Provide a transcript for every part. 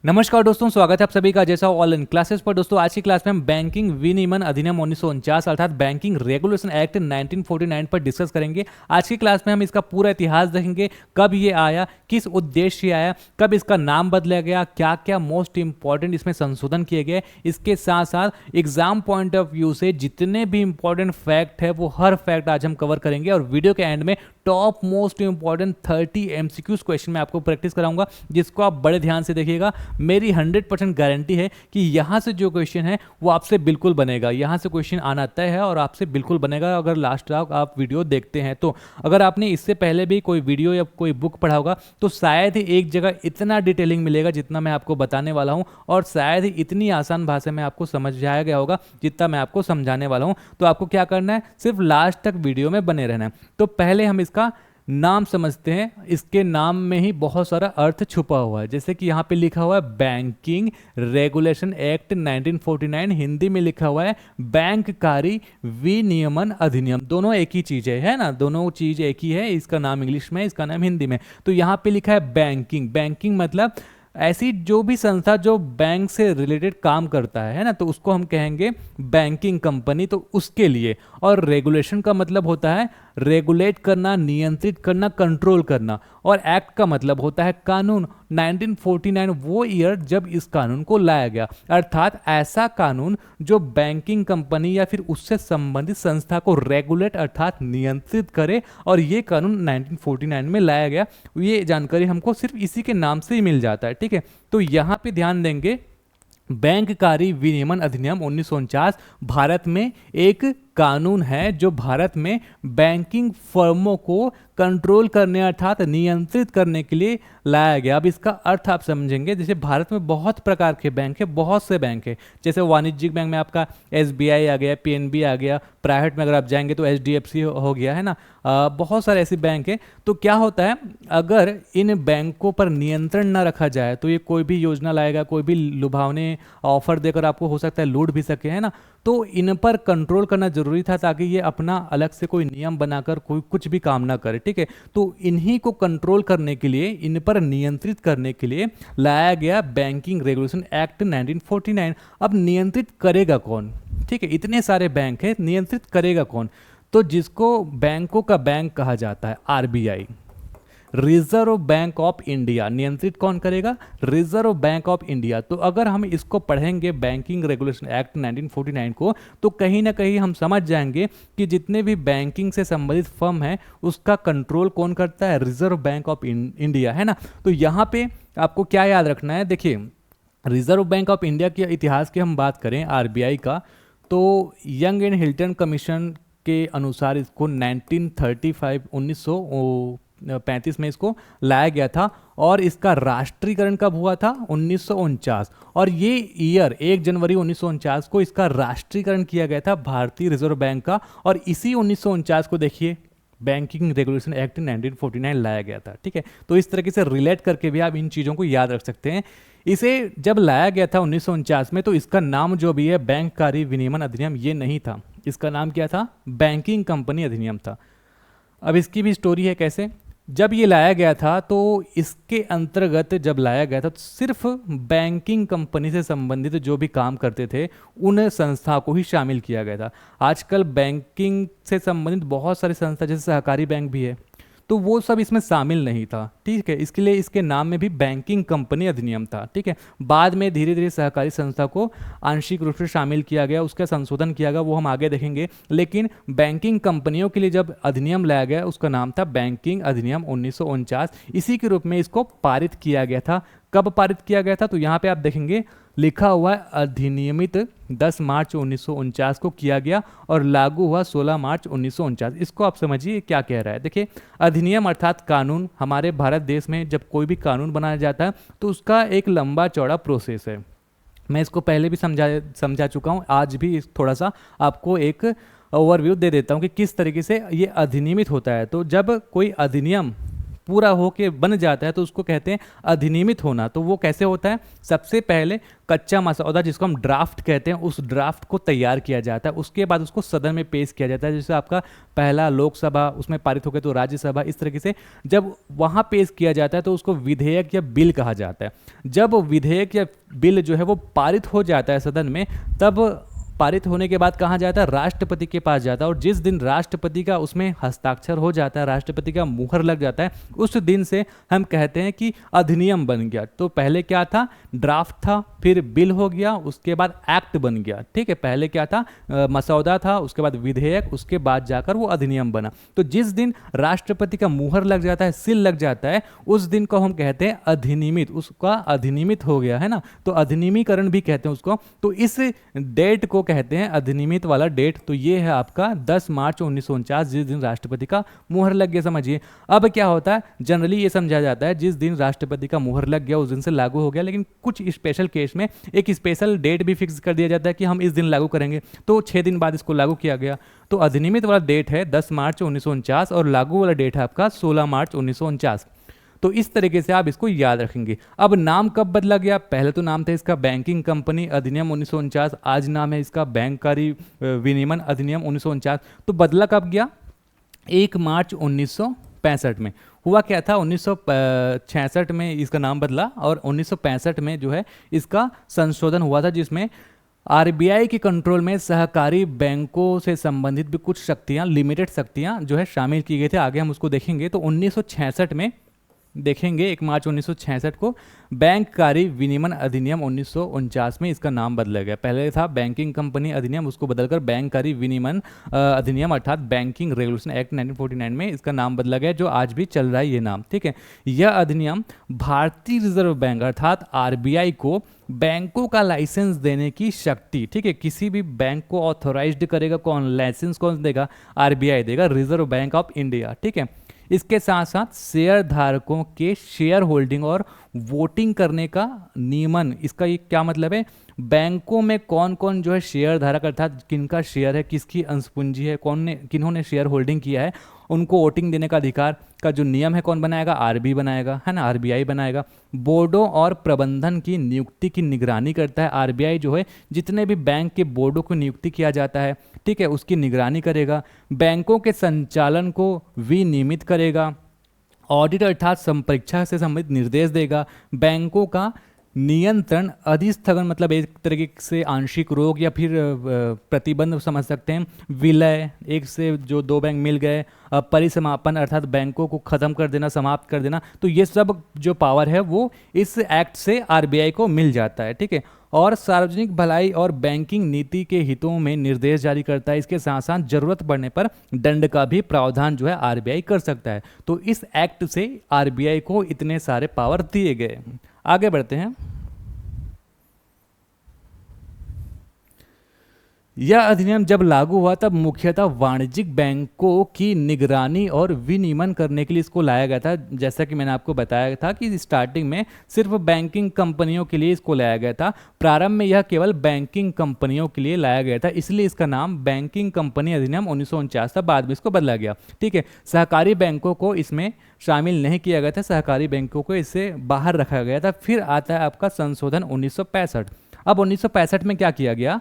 नमस्कार दोस्तों, स्वागत है आप सभी का जैसा ऑनलाइन क्लासेस पर। दोस्तों आज की क्लास में हम बैंकिंग विनियमन अधिनियम 1949 अर्थात बैंकिंग रेगुलेशन एक्ट 1949 पर डिस्कस करेंगे। आज की क्लास में हम इसका पूरा इतिहास देखेंगे, कब ये आया, किस उद्देश्य से आया, कब इसका नाम बदला गया, क्या क्या मोस्ट इंपॉर्टेंट इसमें संशोधन किए गए। इसके साथ साथ एग्जाम पॉइंट ऑफ व्यू से जितने भी इंपॉर्टेंट फैक्ट है वो हर फैक्ट आज हम कवर करेंगे और वीडियो के एंड में top most important 30 MCQs question मैं आपको प्रैक्टिस कराऊंगा, जिसको आप बड़े ध्यान से देखिएगा। मेरी 100% गारंटी है कि यहाँ से जो क्वेश्चन है वो आपसे बिल्कुल बनेगा। यहाँ से क्वेश्चन आना तय है और आपसे बिल्कुल बनेगा अगर लास्ट तक आप वीडियो देखते हैं तो। अगर आपने इससे पहले भी कोई वीडियो या कोई बुक पढ़ा होगा तो शायद ही एक जगह इतना डिटेलिंग मिलेगा जितना मैं आपको बताने वाला हूँ, और शायद ही इतनी आसान भाषा में आपको समझाया गया होगा जितना मैं आपको समझाने वाला हूँ। तो आपको क्या करना है, सिर्फ लास्ट तक वीडियो में बने रहना है। तो पहले हम इसका नाम समझते हैं। इसके नाम में ही बहुत सारा अर्थ छुपा हुआ है, जैसे कि यहाँ पे लिखा हुआ है बैंकिंग रेगुलेशन एक्ट 1949, हिंदी में लिखा हुआ है बैंककारी विनियमन अधिनियम। दोनों एक ही चीज है ना, दोनों चीज एक ही है। इसका नाम इंग्लिश में, इसका नाम हिंदी में। तो यहाँ पे लिखा है बैंकिंग। बैंकिंग मतलब ऐसी जो भी संस्था जो बैंक से रिलेटेड काम करता है ना, तो उसको हम कहेंगे बैंकिंग कंपनी, तो उसके लिए। और रेगुलेशन का मतलब होता है रेगुलेट करना, नियंत्रित करना, कंट्रोल करना। और एक्ट का मतलब होता है कानून। 1949 वो ईयर जब इस कानून को लाया गया, अर्थात ऐसा कानून जो बैंकिंग कंपनी या फिर उससे संबंधित संस्था को रेगुलेट अर्थात नियंत्रित करे, और ये कानून 1949 में लाया गया। ये जानकारी हमको सिर्फ इसी के नाम से ही मिल जाता है, ठीक है। तो यहाँ पे ध्यान देंगे, बैंककारी विनियमन अधिनियम 1949 भारत में एक कानून है जो भारत में बैंकिंग फर्मों को कंट्रोल करने अर्थात नियंत्रित करने के लिए लाया गया। अब इसका अर्थ आप समझेंगे, जैसे भारत में बहुत प्रकार के बैंक है, बहुत से बैंक है। जैसे वाणिज्यिक बैंक में आपका एसबीआई आ गया, पीएनबी आ गया, प्राइवेट में अगर आप जाएंगे तो एचडीएफसी हो गया, है ना। बहुत सारे ऐसे बैंक है। तो क्या होता है, अगर इन बैंकों पर नियंत्रण ना रखा जाए तो ये कोई भी योजना लाएगा, कोई भी लुभावने ऑफर देकर आपको हो सकता है लूट भी सके, है ना। तो इन पर कंट्रोल करना जरूरी था ताकि ये अपना अलग से कोई नियम बनाकर कोई कुछ भी काम ना करे, ठीक है। तो इन्हीं को कंट्रोल करने के लिए, इन पर नियंत्रित करने के लिए लाया गया बैंकिंग रेगुलेशन एक्ट 1949। अब नियंत्रित करेगा कौन, ठीक है। इतने सारे बैंक है, नियंत्रित करेगा कौन? तो जिसको बैंकों का बैंक कहा जाता है, RBI, reserve bank of India. नियंत्रित कौन करेगा? Reserve bank of India. तो अगर हम इसको पढ़ेंगे बैंकिंग रेगुलेशन एक्ट 1949 को, तो कहीं ना कहीं हम समझ जाएंगे कि जितने भी बैंकिंग से संबंधित फर्म है उसका कंट्रोल कौन करता है? रिजर्व बैंक ऑफ इंडिया, है ना। तो यहाँ पे आपको क्या याद रखना है, देखिए, रिजर्व बैंक ऑफ इंडिया के इतिहास की हम बात करें, आरबीआई का, तो यंग एंड हिल्टन कमीशन के अनुसार इसको 1935 में इसको लाया गया था। और इसका राष्ट्रीयकरण कब हुआ था? 1949। और ये ईयर 1 जनवरी 1949 को इसका राष्ट्रीयकरण किया गया था भारतीय रिजर्व बैंक का। और इसी 1949 को देखिए बैंकिंग रेगुलेशन एक्ट 1949 लाया गया था, ठीक है। तो इस तरीके से रिलेट करके भी आप इन चीज़ों को याद रख सकते हैं। इसे जब लाया गया था 1949 में, तो इसका नाम जो भी है बैंककारी विनियमन अधिनियम ये नहीं था। इसका नाम क्या था? बैंकिंग कंपनी अधिनियम था। अब इसकी भी स्टोरी है कैसे। जब ये लाया गया था तो इसके अंतर्गत जब लाया गया था तो सिर्फ बैंकिंग कंपनी से संबंधित जो भी काम करते थे उन संस्था को ही शामिल किया गया था। आजकल बैंकिंग से संबंधित बहुत सारी संस्था, जैसे सहकारी बैंक भी है, तो वो सब इसमें शामिल नहीं था, ठीक है। इसके लिए इसके नाम में भी बैंकिंग कंपनी अधिनियम था, ठीक है। बाद में धीरे धीरे सहकारी संस्था को आंशिक रूप से शामिल किया गया, उसका संशोधन किया गया, वो हम आगे देखेंगे। लेकिन बैंकिंग कंपनियों के लिए जब अधिनियम लाया गया उसका नाम था बैंकिंग अधिनियम 1949। इसी के रूप में इसको पारित किया गया था। कब पारित किया गया था? तो यहाँ पे आप देखेंगे लिखा हुआ है अधिनियमित 10 मार्च 1949 को किया गया और लागू हुआ 16 मार्च 1949। इसको आप समझिए क्या कह रहा है। देखिए, अधिनियम अर्थात कानून। हमारे भारत देश में जब कोई भी कानून बनाया जाता है तो उसका एक लंबा चौड़ा प्रोसेस है। मैं इसको पहले भी समझा चुका हूँ, आज भी थोड़ा सा आपको एक ओवरव्यू दे देता हूँ कि किस तरीके से ये अधिनियमित होता है। तो जब कोई अधिनियम पूरा होके बन जाता है तो उसको कहते हैं अधिनियमित होना। तो वो कैसे होता है, सबसे पहले कच्चा मसौदा जिसको हम ड्राफ्ट कहते हैं उस ड्राफ्ट को तैयार किया जाता है, उसके बाद उसको सदन में पेश किया जाता है। जैसे आपका पहला लोकसभा उसमें पारित हो गया तो राज्यसभा, इस तरीके से जब वहाँ पेश किया जाता है तो उसको विधेयक या बिल कहा जाता है। जब विधेयक या बिल जो है वो पारित हो जाता है सदन में, तब पारित होने के बाद कहाँ जाता है, राष्ट्रपति के पास जाता है। और जिस दिन राष्ट्रपति का उसमें हस्ताक्षर हो जाता है, राष्ट्रपति का मुहर लग जाता है, उस दिन से हम कहते हैं कि अधिनियम बन गया। तो पहले क्या था, ड्राफ्ट था, फिर बिल हो गया, उसके बाद एक्ट बन गया। ठीक है, पहले क्या था, मसौदा था, उसके बाद विधेयक, उसके बाद जाकर वो अधिनियम बना। तो जिस दिन राष्ट्रपति का मुहर लग जाता है, सील लग जाता है, उस दिन को हम कहते हैं अधिनियमित, उसका अधिनियमित हो गया है ना। तो अधिनियमीकरण भी कहते हैं उसको। तो इस डेट को कहते हैं अधिनियमित वाला डेट। तो ये है आपका 10 मार्च 1949, जिस दिन राष्ट्रपति का मुहर लग गया। समझिए अब क्या होता है, जनरली ये समझा जाता है जिस दिन राष्ट्रपति का मुहर लग गया उस दिन से लागू हो गया, लेकिन कुछ स्पेशल केस में एक स्पेशल डेट भी फिक्स कर दिया जाता है कि हम इस दिन लागू करेंगे, तो 6 दिन बाद इसको लागू किया गया। तो अधिनियमित वाला डेट है 10 मार्च 1949 और लागू वाला डेट है आपका 16 मार्च 1949। तो इस तरीके से आप इसको याद रखेंगे। अब नाम कब बदला गया, पहले तो नाम था इसका बैंकिंग कंपनी अधिनियम 1949, आज नाम है इसका बैंककारी विनियमन अधिनियम 1949। तो बदला कब गया, 1 मार्च 1965 में। हुआ क्या था, 1966 में इसका नाम बदला और 1965 में जो है इसका संशोधन हुआ था, जिसमें आरबीआई के कंट्रोल में सहकारी बैंकों से संबंधित भी कुछ शक्तियां, लिमिटेड शक्तियां जो है शामिल की गई थी। आगे हम उसको देखेंगे। तो 1966 में देखेंगे 1 मार्च 1966 को बैंककारी विनियमन अधिनियम 1949 में इसका नाम बदला गया। पहले था बैंकिंग कंपनी अधिनियम, उसको बदलकर बैंककारी विनियमन अधिनियम अर्थात बैंकिंग रेगुलेशन एक्ट 1949 में इसका नाम बदला गया, जो आज भी चल रहा है ये नाम। ठीक है, यह अधिनियम भारतीय रिजर्व बैंक अर्थात आरबीआई को बैंकों का लाइसेंस देने की शक्ति, ठीक है, किसी भी बैंक को ऑथोराइज्ड करेगा। कौन, लाइसेंस कौन देगा, आरबीआई देगा, रिजर्व बैंक ऑफ इंडिया। ठीक है, इसके साथ साथ शेयर धारकों के शेयर होल्डिंग और वोटिंग करने का नियमन। इसका ये क्या मतलब है, बैंकों में कौन कौन जो है शेयर धारक अर्थात किनका शेयर है, किसकी अंशपूंजी है, कौन ने किन्होंने शेयर होल्डिंग किया है, उनको वोटिंग देने का अधिकार का जो नियम है कौन बनाएगा, आरबी बनाएगा, है ना, आरबीआई बनाएगा। बोर्डों और प्रबंधन की नियुक्ति की निगरानी करता है आरबीआई जो है, जितने भी बैंक के बोर्डों को नियुक्ति किया जाता है, ठीक है, उसकी निगरानी करेगा। बैंकों के संचालन को विनियमित करेगा। ऑडिट अर्थात संपरीक्षा से संबंधित निर्देश देगा। बैंकों का नियंत्रण, अधिस्थगन मतलब एक तरीके से आंशिक रोग या फिर प्रतिबंध समझ सकते हैं। विलय, एक से जो 2 बैंक मिल गए, परिसमापन अर्थात बैंकों को खत्म कर देना, समाप्त कर देना। तो ये सब जो पावर है वो इस एक्ट से आरबीआई को मिल जाता है। ठीक है, और सार्वजनिक भलाई और बैंकिंग नीति के हितों में निर्देश जारी करता है। इसके साथ साथ जरूरत पड़ने पर दंड का भी प्रावधान जो है आरबीआई कर सकता है। तो इस एक्ट से आरबीआई को इतने सारे पावर दिए गए। आगे बढ़ते हैं। यह अधिनियम जब लागू हुआ तब मुख्यतः वाणिज्यिक बैंकों की निगरानी और विनियमन करने के लिए इसको लाया गया था। जैसा कि मैंने आपको बताया था कि स्टार्टिंग में सिर्फ बैंकिंग कंपनियों के लिए इसको लाया गया था। प्रारंभ में यह केवल बैंकिंग कंपनियों के लिए लाया गया था, इसलिए इसका नाम बैंकिंग कंपनी अधिनियम 1949 था। बाद में इसको बदला गया। ठीक है, सहकारी बैंकों को इसमें शामिल नहीं किया गया था, सहकारी बैंकों को इससे बाहर रखा गया था। फिर आता है आपका संशोधन 1965। अब 1965 में क्या किया गया,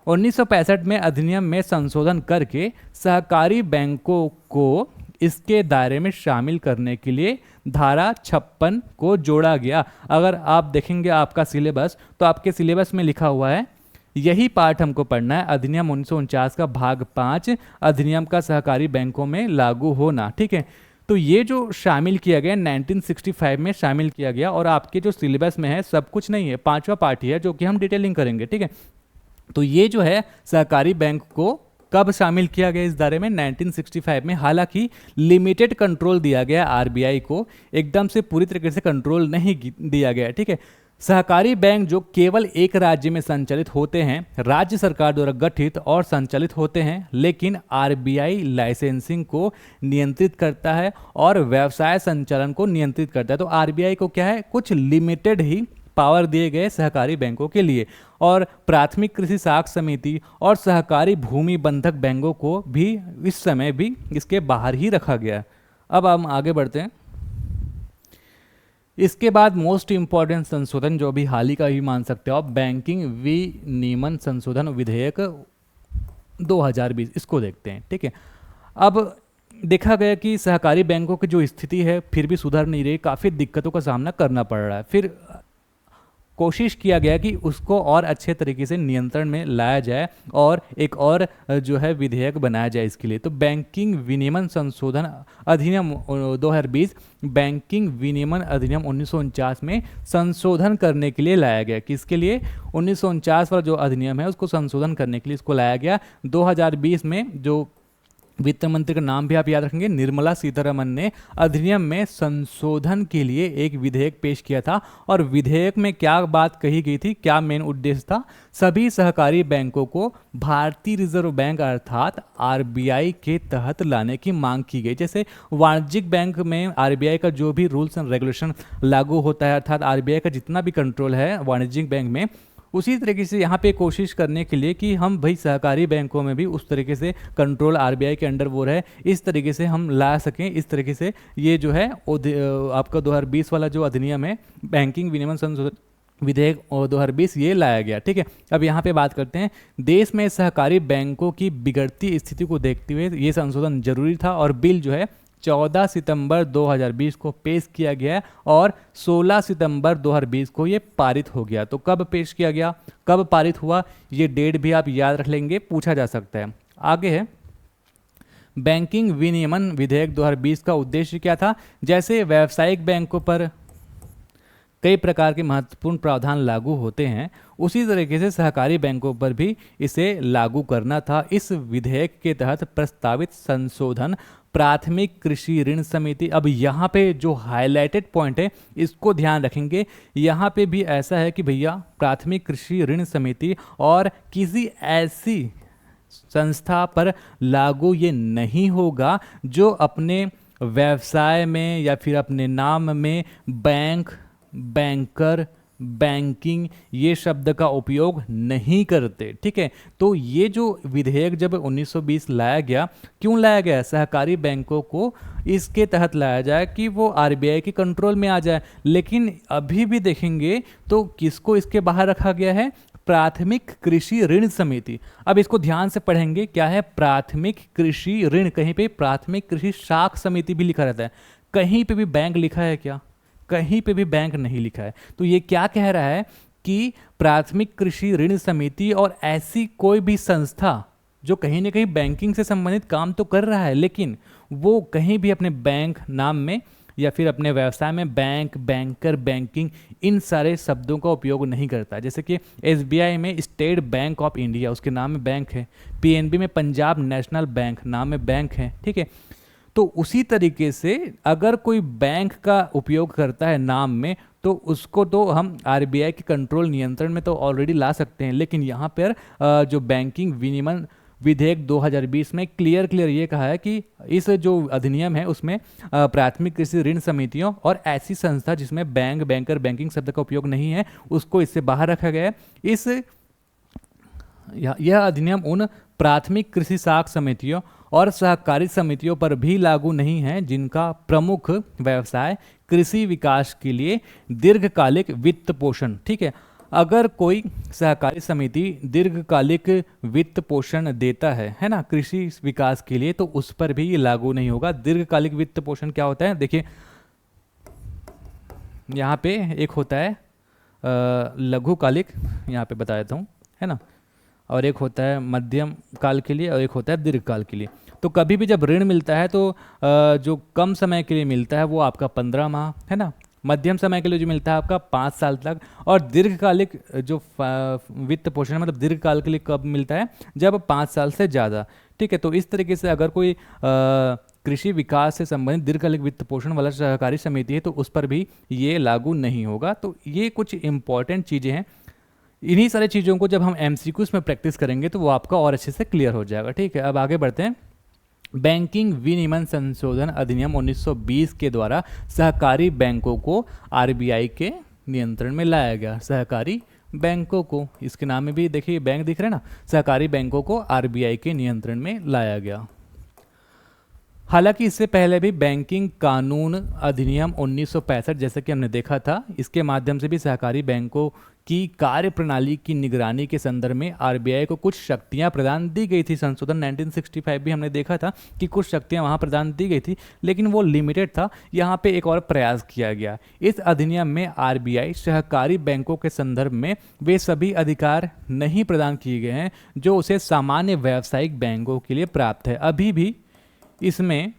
1965 में अधिनियम में संशोधन करके सहकारी बैंकों को इसके दायरे में शामिल करने के लिए धारा 56 को जोड़ा गया। अगर आप देखेंगे आपका सिलेबस, तो आपके सिलेबस में लिखा हुआ है, यही पार्ट हमको पढ़ना है, अधिनियम 1949 का भाग 5, अधिनियम का सहकारी बैंकों में लागू होना। ठीक है, तो ये जो शामिल किया गया 1965 में शामिल किया गया, और आपके जो सिलेबस में है सब कुछ नहीं है, 5वां पार्ट ही है जो कि हम डिटेलिंग करेंगे। ठीक है, तो ये जो है सहकारी बैंक को कब शामिल किया गया इस दायरे में, 1965 में। हालांकि लिमिटेड कंट्रोल दिया गया आरबीआई को, एकदम से पूरी तरीके से कंट्रोल नहीं दिया गया। ठीक है, सहकारी बैंक जो केवल एक राज्य में संचालित होते हैं, राज्य सरकार द्वारा गठित और संचालित होते हैं, लेकिन आरबीआई लाइसेंसिंग को नियंत्रित करता है और व्यवसाय संचालन को नियंत्रित करता है। तो आरबीआई को क्या है, कुछ लिमिटेड ही पावर दिए गए सहकारी बैंकों के लिए, और प्राथमिक कृषि साख समिति और सहकारी भूमि बंधक बैंकों को भी इस समय भी इसके बाहर ही रखा गया। अब हम आगे बढ़ते हैं। इसके बाद मोस्ट इंपॉर्टेंट संशोधन जो अभी हाल ही का ही मान सकते हो आप, बैंकिंग विनियमन संशोधन विधेयक 2020, इसको देखते हैं। ठीक है, अब देखा गया कि सहकारी बैंकों की जो स्थिति है फिर भी सुधर नहीं रही, काफ़ी दिक्कतों का सामना करना पड़ रहा है। फिर कोशिश किया गया कि उसको और अच्छे तरीके से नियंत्रण में लाया जाए और एक और जो है विधेयक बनाया जाए इसके लिए। तो बैंकिंग विनियमन संशोधन अधिनियम 2020 बैंकिंग विनियमन अधिनियम 1949 में संशोधन करने के लिए लाया गया। किसके लिए? 1949 वाला जो अधिनियम है उसको संशोधन करने के लिए इसको लाया गया। 2020 में जो वित्त मंत्री का नाम भी आप याद रखेंगे, निर्मला सीतारमन ने अधिनियम में संशोधन के लिए एक विधेयक पेश किया था। और विधेयक में क्या बात कही गई थी, क्या मेन उद्देश्य था? सभी सहकारी बैंकों को भारतीय रिजर्व बैंक अर्थात आरबीआई के तहत लाने की मांग की गई। जैसे वाणिज्यिक बैंक में आरबीआई का जो भी रूल्स एंड रेगुलेशन लागू होता है, अर्थात आरबीआई का जितना भी कंट्रोल है वाणिज्यिक बैंक में, उसी तरीके से यहाँ पे कोशिश करने के लिए कि हम भाई सहकारी बैंकों में भी उस तरीके से कंट्रोल आरबीआई के अंडर वो रहे, इस तरीके से हम ला सकें। इस तरीके से ये जो है आपका 2020 वाला जो अधिनियम है बैंकिंग विनियमन संशोधन विधेयक 2020 ये लाया गया। ठीक है, अब यहाँ पे बात करते हैं, देश में सहकारी बैंकों की बिगड़ती स्थिति को देखते हुए ये संशोधन जरूरी था और बिल जो है 14 सितंबर 2020 को पेश किया गया और 16 सितंबर 2020 को ये पारित हो गया। तो कब पेश किया गया, कब पारित हुआ, ये डेट भी आप याद रख लेंगे, पूछा जा सकता है। आगे है बैंकिंग विनियमन विधेयक 2020 का उद्देश्य क्या था? जैसे व्यावसायिक बैंकों पर कई प्रकार के महत्वपूर्ण प्रावधान लागू होते हैं, उसी तरीके से सहकारी बैंकों पर भी इसे लागू करना था। इस विधेयक के तहत प्रस्तावित संशोधन प्राथमिक कृषि ऋण समिति, अब यहाँ पे जो हाईलाइटेड पॉइंट है इसको ध्यान रखेंगे। यहाँ पे भी ऐसा है कि भैया प्राथमिक कृषि ऋण समिति और किसी ऐसी संस्था पर लागू ये नहीं होगा जो अपने व्यवसाय में या फिर अपने नाम में बैंक, बैंकर, बैंकिंग ये शब्द का उपयोग नहीं करते। ठीक है, तो ये जो विधेयक जब 1920 लाया गया, क्यों लाया गया? सहकारी बैंकों को इसके तहत लाया जाए कि वो आरबीआई के कंट्रोल में आ जाए। लेकिन अभी भी देखेंगे तो किसको इसके बाहर रखा गया है? प्राथमिक कृषि ऋण समिति। अब इसको ध्यान से पढ़ेंगे, क्या है प्राथमिक कृषि ऋण? कहीं पे प्राथमिक कृषि साख समिति भी लिखा रहता है, कहीं पे भी बैंक लिखा है क्या? कहीं पे भी बैंक नहीं लिखा है। तो ये क्या कह रहा है कि प्राथमिक कृषि ऋण समिति और ऐसी कोई भी संस्था जो कहीं ना कहीं बैंकिंग से संबंधित काम तो कर रहा है, लेकिन वो कहीं भी अपने बैंक नाम में या फिर अपने व्यवसाय में बैंक, बैंकर, बैंकिंग इन सारे शब्दों का उपयोग नहीं करता। जैसे कि एसबीआई में स्टेट बैंक ऑफ इंडिया, उसके नाम में बैंक है। पीएनबी में पंजाब नेशनल बैंक, नाम में बैंक है। ठीक है, तो उसी तरीके से अगर कोई बैंक का उपयोग करता है नाम में, तो उसको तो हम आरबीआई के कंट्रोल नियंत्रण में तो ऑलरेडी ला सकते हैं। लेकिन यहाँ पर जो बैंकिंग विनियमन विधेयक 2020 में क्लियर ये कहा है कि इस जो अधिनियम है उसमें प्राथमिक कृषि ऋण समितियों और ऐसी संस्था जिसमें बैंक, बैंकर, बैंकिंग शब्द का उपयोग नहीं है, उसको इससे बाहर रखा गया है। यह अधिनियम उन प्राथमिक कृषि साख समितियों और सहकारी समितियों पर भी लागू नहीं है जिनका प्रमुख व्यवसाय कृषि विकास के लिए दीर्घकालिक वित्त पोषण। ठीक है, अगर कोई सहकारी समिति दीर्घकालिक वित्त पोषण देता है ना, कृषि विकास के लिए, तो उस पर भी ये लागू नहीं होगा। दीर्घकालिक वित्त पोषण क्या होता है? देखिए यहाँ पे एक होता है लघुकालिक, यहाँ पे बता देता हूँ, है ना, और एक होता है मध्यम काल के लिए और एक होता है दीर्घकाल के लिए। तो कभी भी जब ऋण मिलता है तो जो कम समय के लिए मिलता है वो आपका 15 माह, है ना, मध्यम समय के लिए जो मिलता है आपका 5 साल तक, और दीर्घकालिक जो वित्त पोषण मतलब दीर्घकाल के लिए कब मिलता है? जब 5 साल से ज़्यादा। ठीक है, तो इस तरीके से अगर कोई कृषि विकास से संबंधित दीर्घकालिक वित्त पोषण वाला सहकारी समिति है तो उस पर भी ये लागू नहीं होगा। तो ये कुछ इंपॉर्टेंट चीज़ें हैं। इन्हीं सारी चीज़ों को जब हम एमसीक्यूज में प्रैक्टिस करेंगे तो वो आपका और अच्छे से क्लियर हो जाएगा। ठीक है, अब आगे बढ़ते हैं। बैंकिंग विनियमन संशोधन अधिनियम 1920 के द्वारा सहकारी बैंकों को आरबीआई के नियंत्रण में लाया गया। सहकारी बैंकों को, इसके नाम में भी देखिए बैंक दिख रहे हैं ना, सहकारी बैंकों को आरबीआई के नियंत्रण में लाया गया। हालांकि इससे पहले भी बैंकिंग कानून अधिनियम 1965 जैसे कि हमने देखा था, इसके माध्यम से भी सहकारी बैंकों की कार्य प्रणाली की निगरानी के संदर्भ में आरबीआई को कुछ शक्तियां प्रदान दी गई थी। संशोधन 1965 भी हमने देखा था कि कुछ शक्तियां वहां प्रदान दी गई थी, लेकिन वो लिमिटेड था। यहाँ पे एक और प्रयास किया गया। इस अधिनियम में आरबीआई सहकारी बैंकों के संदर्भ में वे सभी अधिकार नहीं प्रदान किए गए हैं जो उसे सामान्य व्यावसायिक बैंकों के लिए प्राप्त है। अभी भी इसमें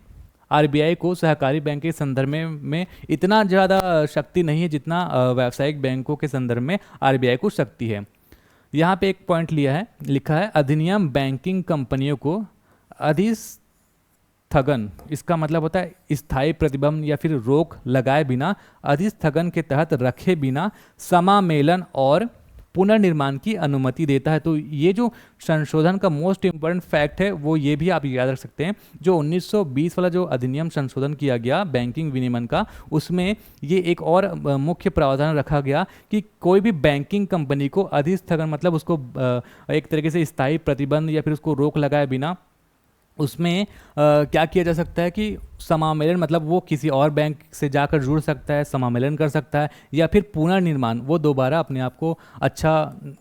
आरबीआई को सहकारी बैंक के संदर्भ में इतना ज़्यादा शक्ति नहीं है जितना व्यावसायिक बैंकों के संदर्भ में आरबीआई को शक्ति है। यहाँ पे एक पॉइंट लिखा है अधिनियम बैंकिंग कंपनियों को अधिस्थगन, इसका मतलब होता है स्थायी प्रतिबंध या फिर रोक लगाए बिना, अधिस्थगन के तहत रखे बिना समामेलन और पुनर्निर्माण की अनुमति देता है। तो ये जो संशोधन का मोस्ट इंपॉर्टेंट फैक्ट है वो ये भी आप याद रख सकते हैं। जो 1920 वाला जो अधिनियम संशोधन किया गया बैंकिंग विनियमन का, उसमें ये एक और मुख्य प्रावधान रखा गया कि कोई भी बैंकिंग कंपनी को अधिस्थगन मतलब उसको एक तरीके से स्थायी प्रतिबंध या फिर उसको रोक लगाए बिना उसमें क्या किया जा सकता है कि समामेलन मतलब वो किसी और बैंक से जाकर जुड़ सकता है, समामेलन कर सकता है, या फिर पुनर्निर्माण, वो दोबारा अपने आप को अच्छा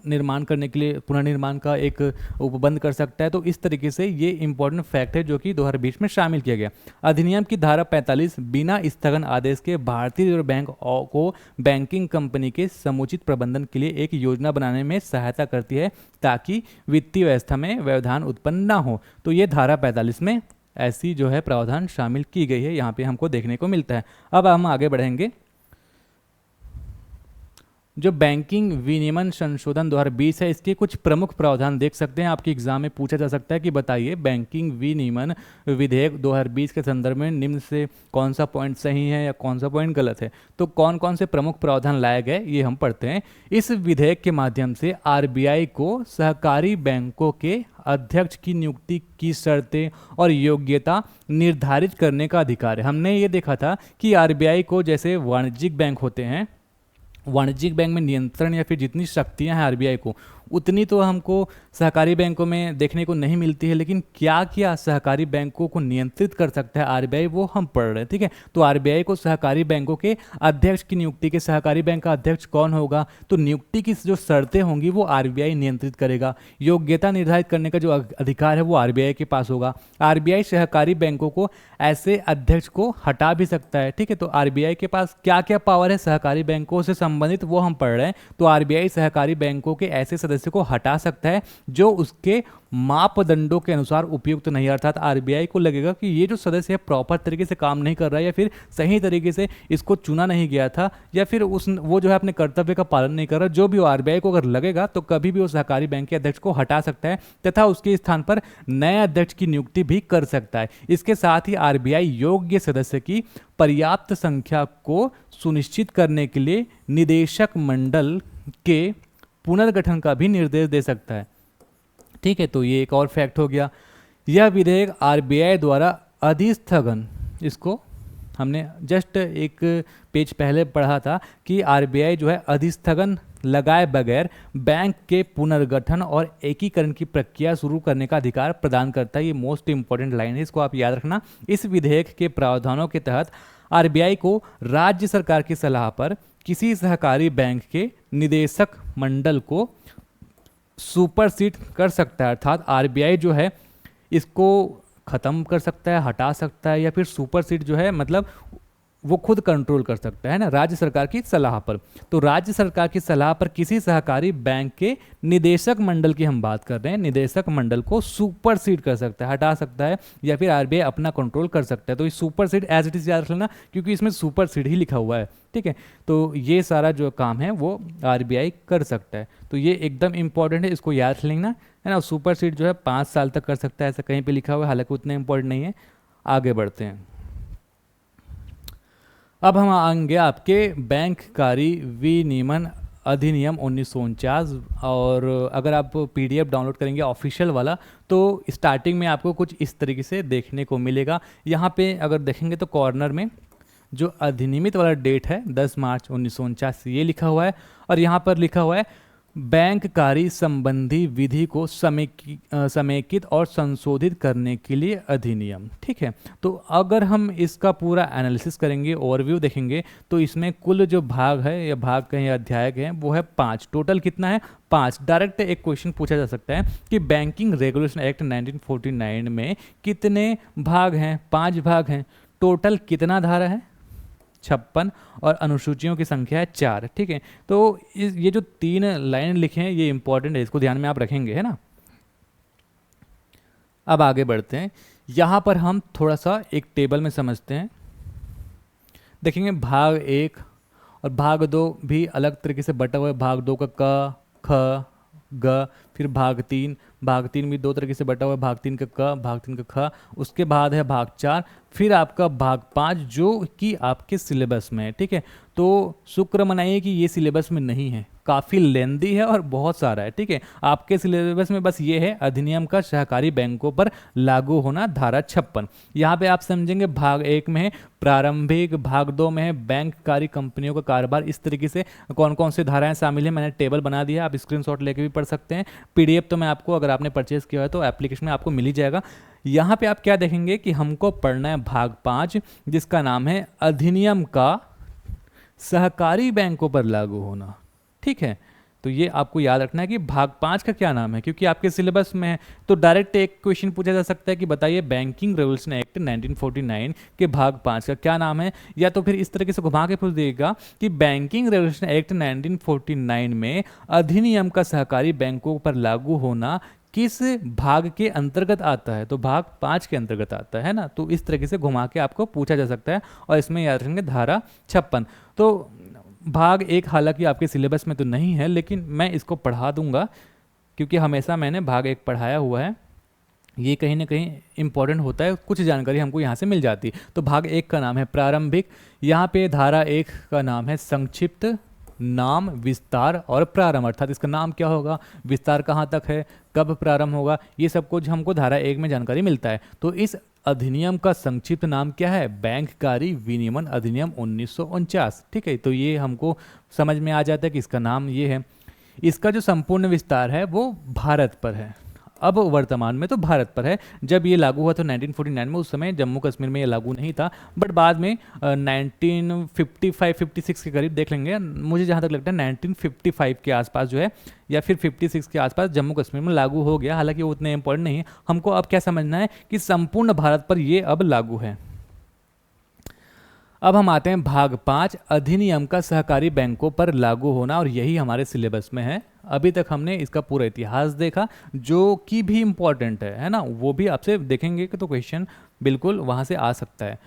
निर्माण करने के लिए पुनर्निर्माण का एक उपबंध कर सकता है। तो इस तरीके से ये इंपॉर्टेंट फैक्ट है जो कि 2020 में शामिल किया गया। अधिनियम की धारा 45 बिना स्थगन आदेश के भारतीय रिजर्व बैंक को बैंकिंग कंपनी के समुचित प्रबंधन के लिए एक योजना बनाने में सहायता करती है ताकि वित्तीय व्यवस्था में व्यवधान उत्पन्न ना हो। तो ये धारा 45 में ऐसी जो है प्रावधान शामिल की गई है, यहाँ पे हमको देखने को मिलता है। अब हम आगे बढ़ेंगे। जो बैंकिंग विनियमन संशोधन 2020 है, इसके कुछ प्रमुख प्रावधान देख सकते हैं। आपके एग्जाम में पूछा जा सकता है कि बताइए बैंकिंग विनियमन विधेयक 2020 के संदर्भ में निम्न से कौन सा पॉइंट सही है या कौन सा पॉइंट गलत है। तो कौन कौन से प्रमुख प्रावधान लाए गए ये हम पढ़ते हैं। इस विधेयक के माध्यम से आरबीआई को सहकारी बैंकों के अध्यक्ष की नियुक्ति की शर्तें और योग्यता निर्धारित करने का अधिकार है। हमने ये देखा था कि आरबीआई को जैसे वाणिज्यिक बैंक होते हैं, वाणिज्यिक बैंक में नियंत्रण या फिर जितनी शक्तियां हैं आरबीआई को उतनी तो हमको सहकारी बैंकों में देखने को नहीं मिलती है। लेकिन क्या क्या सहकारी बैंकों को नियंत्रित कर सकता है आरबीआई, वो हम पढ़ रहे हैं। ठीक है, तो आरबीआई को सहकारी बैंकों के अध्यक्ष की नियुक्ति के, सहकारी बैंक का अध्यक्ष कौन होगा, तो नियुक्ति की जो शर्तें होंगी वो आरबीआई नियंत्रित करेगा। योग्यता निर्धारित करने का जो अधिकार है वो आरबीआई के पास होगा। आरबीआई सहकारी बैंकों को ऐसे अध्यक्ष को हटा भी सकता है। ठीक है, तो आरबीआई के पास क्या क्या पावर है सहकारी बैंकों से संबंधित वो हम पढ़ रहे हैं। तो आरबीआई सहकारी बैंकों के ऐसे सदस्य को हटा सकता है जो उसके मापदंडों के अनुसार उपयुक्त नहीं, अर्थात आरबीआई को लगेगा कि ये जो सदस्य है प्रॉपर तरीके से काम नहीं कर रहा है या फिर सही तरीके से इसको चुना नहीं गया था या फिर वो जो है अपने कर्तव्य का पालन नहीं कर रहा, जो भी आरबीआई को अगर लगेगा तो कभी भी वो सहकारी बैंक के अध्यक्ष को हटा सकता है तथा उसके स्थान पर नए अध्यक्ष की नियुक्ति भी कर सकता है। इसके साथ ही आरबीआई योग्य सदस्य की पर्याप्त संख्या को सुनिश्चित करने के लिए निदेशक मंडल के पुनर्गठन का भी निर्देश दे सकता है। ठीक है, तो ये एक और फैक्ट हो गया। यह विधेयक आरबीआई द्वारा अधिस्थगन, इसको हमने जस्ट एक पेज पहले पढ़ा था कि आरबीआई जो है अधिस्थगन लगाए बगैर बैंक के पुनर्गठन और एकीकरण की प्रक्रिया शुरू करने का अधिकार प्रदान करता है। ये मोस्ट इंपॉर्टेंट लाइन है, इसको आप याद रखना। इस विधेयक के प्रावधानों के तहत आरबीआई को राज्य सरकार की सलाह पर किसी सहकारी बैंक के निदेशक मंडल को सुपरसीड कर सकता है, अर्थात आरबीआई जो है इसको खत्म कर सकता है, हटा सकता है, या फिर सुपरसीड जो है मतलब वो खुद कंट्रोल कर सकता है ना, राज्य सरकार की सलाह पर। तो राज्य सरकार की सलाह पर किसी सहकारी बैंक के निदेशक मंडल की हम बात कर रहे हैं, निदेशक मंडल को सुपरसीड कर सकता है, हटा सकता है, या फिर आरबीआई अपना कंट्रोल कर सकता है। तो ये सुपरसीड एज इट इज याद रख लेना क्योंकि इसमें सुपरसीड ही लिखा हुआ है। ठीक है, तो ये सारा जो काम है वो आरबीआई कर सकता है। तो ये एकदम इंपॉर्टेंट है, इसको याद रख लेना है ना। सुपरसीड जो है 5 साल तक कर सकता है, ऐसा कहीं पे लिखा हुआ है, हालांकि उतना इंपॉर्टेंट नहीं है। आगे बढ़ते हैं। अब हम आएंगे आपके बैंक कार्य विनियमन अधिनियम 1949, और अगर आप पीडीएफ डाउनलोड करेंगे ऑफिशियल वाला तो स्टार्टिंग में आपको कुछ इस तरीके से देखने को मिलेगा। यहाँ पे अगर देखेंगे तो कॉर्नर में जो अधिनियमित वाला डेट है 10 मार्च 1949 ये लिखा हुआ है, और यहाँ पर लिखा हुआ है बैंक कार्य संबंधी विधि को समेकित और संशोधित करने के लिए अधिनियम। ठीक है, तो अगर हम इसका पूरा एनालिसिस करेंगे, ओवरव्यू देखेंगे, तो इसमें कुल जो भाग है या भाग कहें या अध्याय है वो है 5। टोटल कितना है? 5। डायरेक्ट एक क्वेश्चन पूछा जा सकता है कि बैंकिंग रेगुलेशन एक्ट 1949 में कितने भाग हैं? 5 भाग हैं। टोटल कितना धारा है? 56 और अनुसूचियों की संख्या है 4। ठीक है, तो ये जो 3 लाइन लिखे हैं ये इंपॉर्टेंट है, इसको ध्यान में आप रखेंगे, है ना। अब आगे बढ़ते हैं, यहाँ पर हम थोड़ा सा एक टेबल में समझते हैं। देखेंगे भाग 1 और भाग 2 भी अलग तरीके से बटा हुआ है। भाग 2 का क, ख, ग, फिर भाग 3 भी 2 तरीके से बटा हुआ है। भाग 3 का क, भाग 3 का ख, उसके बाद है भाग 4, फिर आपका भाग 5 जो कि आपके सिलेबस में है। ठीक है, तो शुक्र मनाइए कि ये सिलेबस में नहीं है, काफ़ी लेंदी है और बहुत सारा है। ठीक है, आपके सिलेबस में बस ये है अधिनियम का सहकारी बैंकों पर लागू होना, धारा 56। यहाँ पे आप समझेंगे भाग 1 में है प्रारंभिक, भाग 2 में है बैंककारी कंपनियों का कारोबार। इस तरीके से कौन कौन से धाराएं शामिल हैं मैंने टेबल बना दिया, आप स्क्रीनशॉट लेके भी पढ़ सकते हैं। पीडीएफ तो मैं आपको, अगर आपने परचेज किया है तो एप्लीकेशन में आपको मिल ही जाएगा। यहाँ पे आप क्या देखेंगे कि हमको पढ़ना है भाग 5 जिसका नाम है अधिनियम का सहकारी बैंकों पर लागू होना। ठीक है, तो ये आपको याद रखना है कि भाग 5 का क्या नाम है, क्योंकि आपके सिलेबस में है। तो डायरेक्ट एक क्वेश्चन पूछा जा सकता है कि बताइए बैंकिंग रेगुलेशन एक्ट 1949 के भाग 5 का क्या नाम है, या तो फिर इस तरीके से घुमा के पूछ देगा कि बैंकिंग रेगुलेशन एक्ट 1949 में अधिनियम का सहकारी बैंकों पर लागू होना किस भाग के अंतर्गत आता है, तो भाग 5 के अंतर्गत आता है ना। तो इस तरीके से घुमा के आपको पूछा जा सकता है, और इसमें याद रखेंगे धारा 56। तो भाग 1 हालांकि आपके सिलेबस में तो नहीं है, लेकिन मैं इसको पढ़ा दूंगा क्योंकि हमेशा मैंने भाग 1 पढ़ाया हुआ है। ये कहीं ना कहीं इंपॉर्टेंट होता है, कुछ जानकारी हमको यहाँ से मिल जाती है। तो भाग 1 का नाम है प्रारंभिक, यहाँ पे धारा 1 का नाम है संक्षिप्त, नाम, विस्तार और प्रारंभ, अर्थात इसका नाम क्या होगा, विस्तार कहाँ तक है, कब प्रारंभ होगा, ये सब कुछ हमको धारा 1 में जानकारी मिलता है। तो इस अधिनियम का संक्षिप्त नाम क्या है? बैंककारी विनियमन अधिनियम 1949। ठीक है, तो ये हमको समझ में आ जाता है कि इसका नाम ये है। इसका जो संपूर्ण विस्तार है वो भारत पर है, अब वर्तमान में तो भारत पर है। जब ये लागू हुआ था 1949 में, उस समय जम्मू कश्मीर में ये लागू नहीं था, बट बाद में 1955-56 के करीब देख लेंगे, मुझे जहाँ तक लगता है 1955 के आसपास जो है, या फिर 56 के आसपास जम्मू कश्मीर में लागू हो गया। हालांकि वो उतने इंपॉर्टेंट नहीं है, हमको अब क्या समझना है कि संपूर्ण भारत पर ये अब लागू है। अब हम आते हैं भाग 5 अधिनियम का सहकारी बैंकों पर लागू होना, और यही हमारे सिलेबस में है। अभी तक हमने इसका पूरा इतिहास देखा जो कि भी इम्पॉर्टेंट है ना, वो भी आपसे देखेंगे कि तो क्वेश्चन बिल्कुल वहाँ से आ सकता है।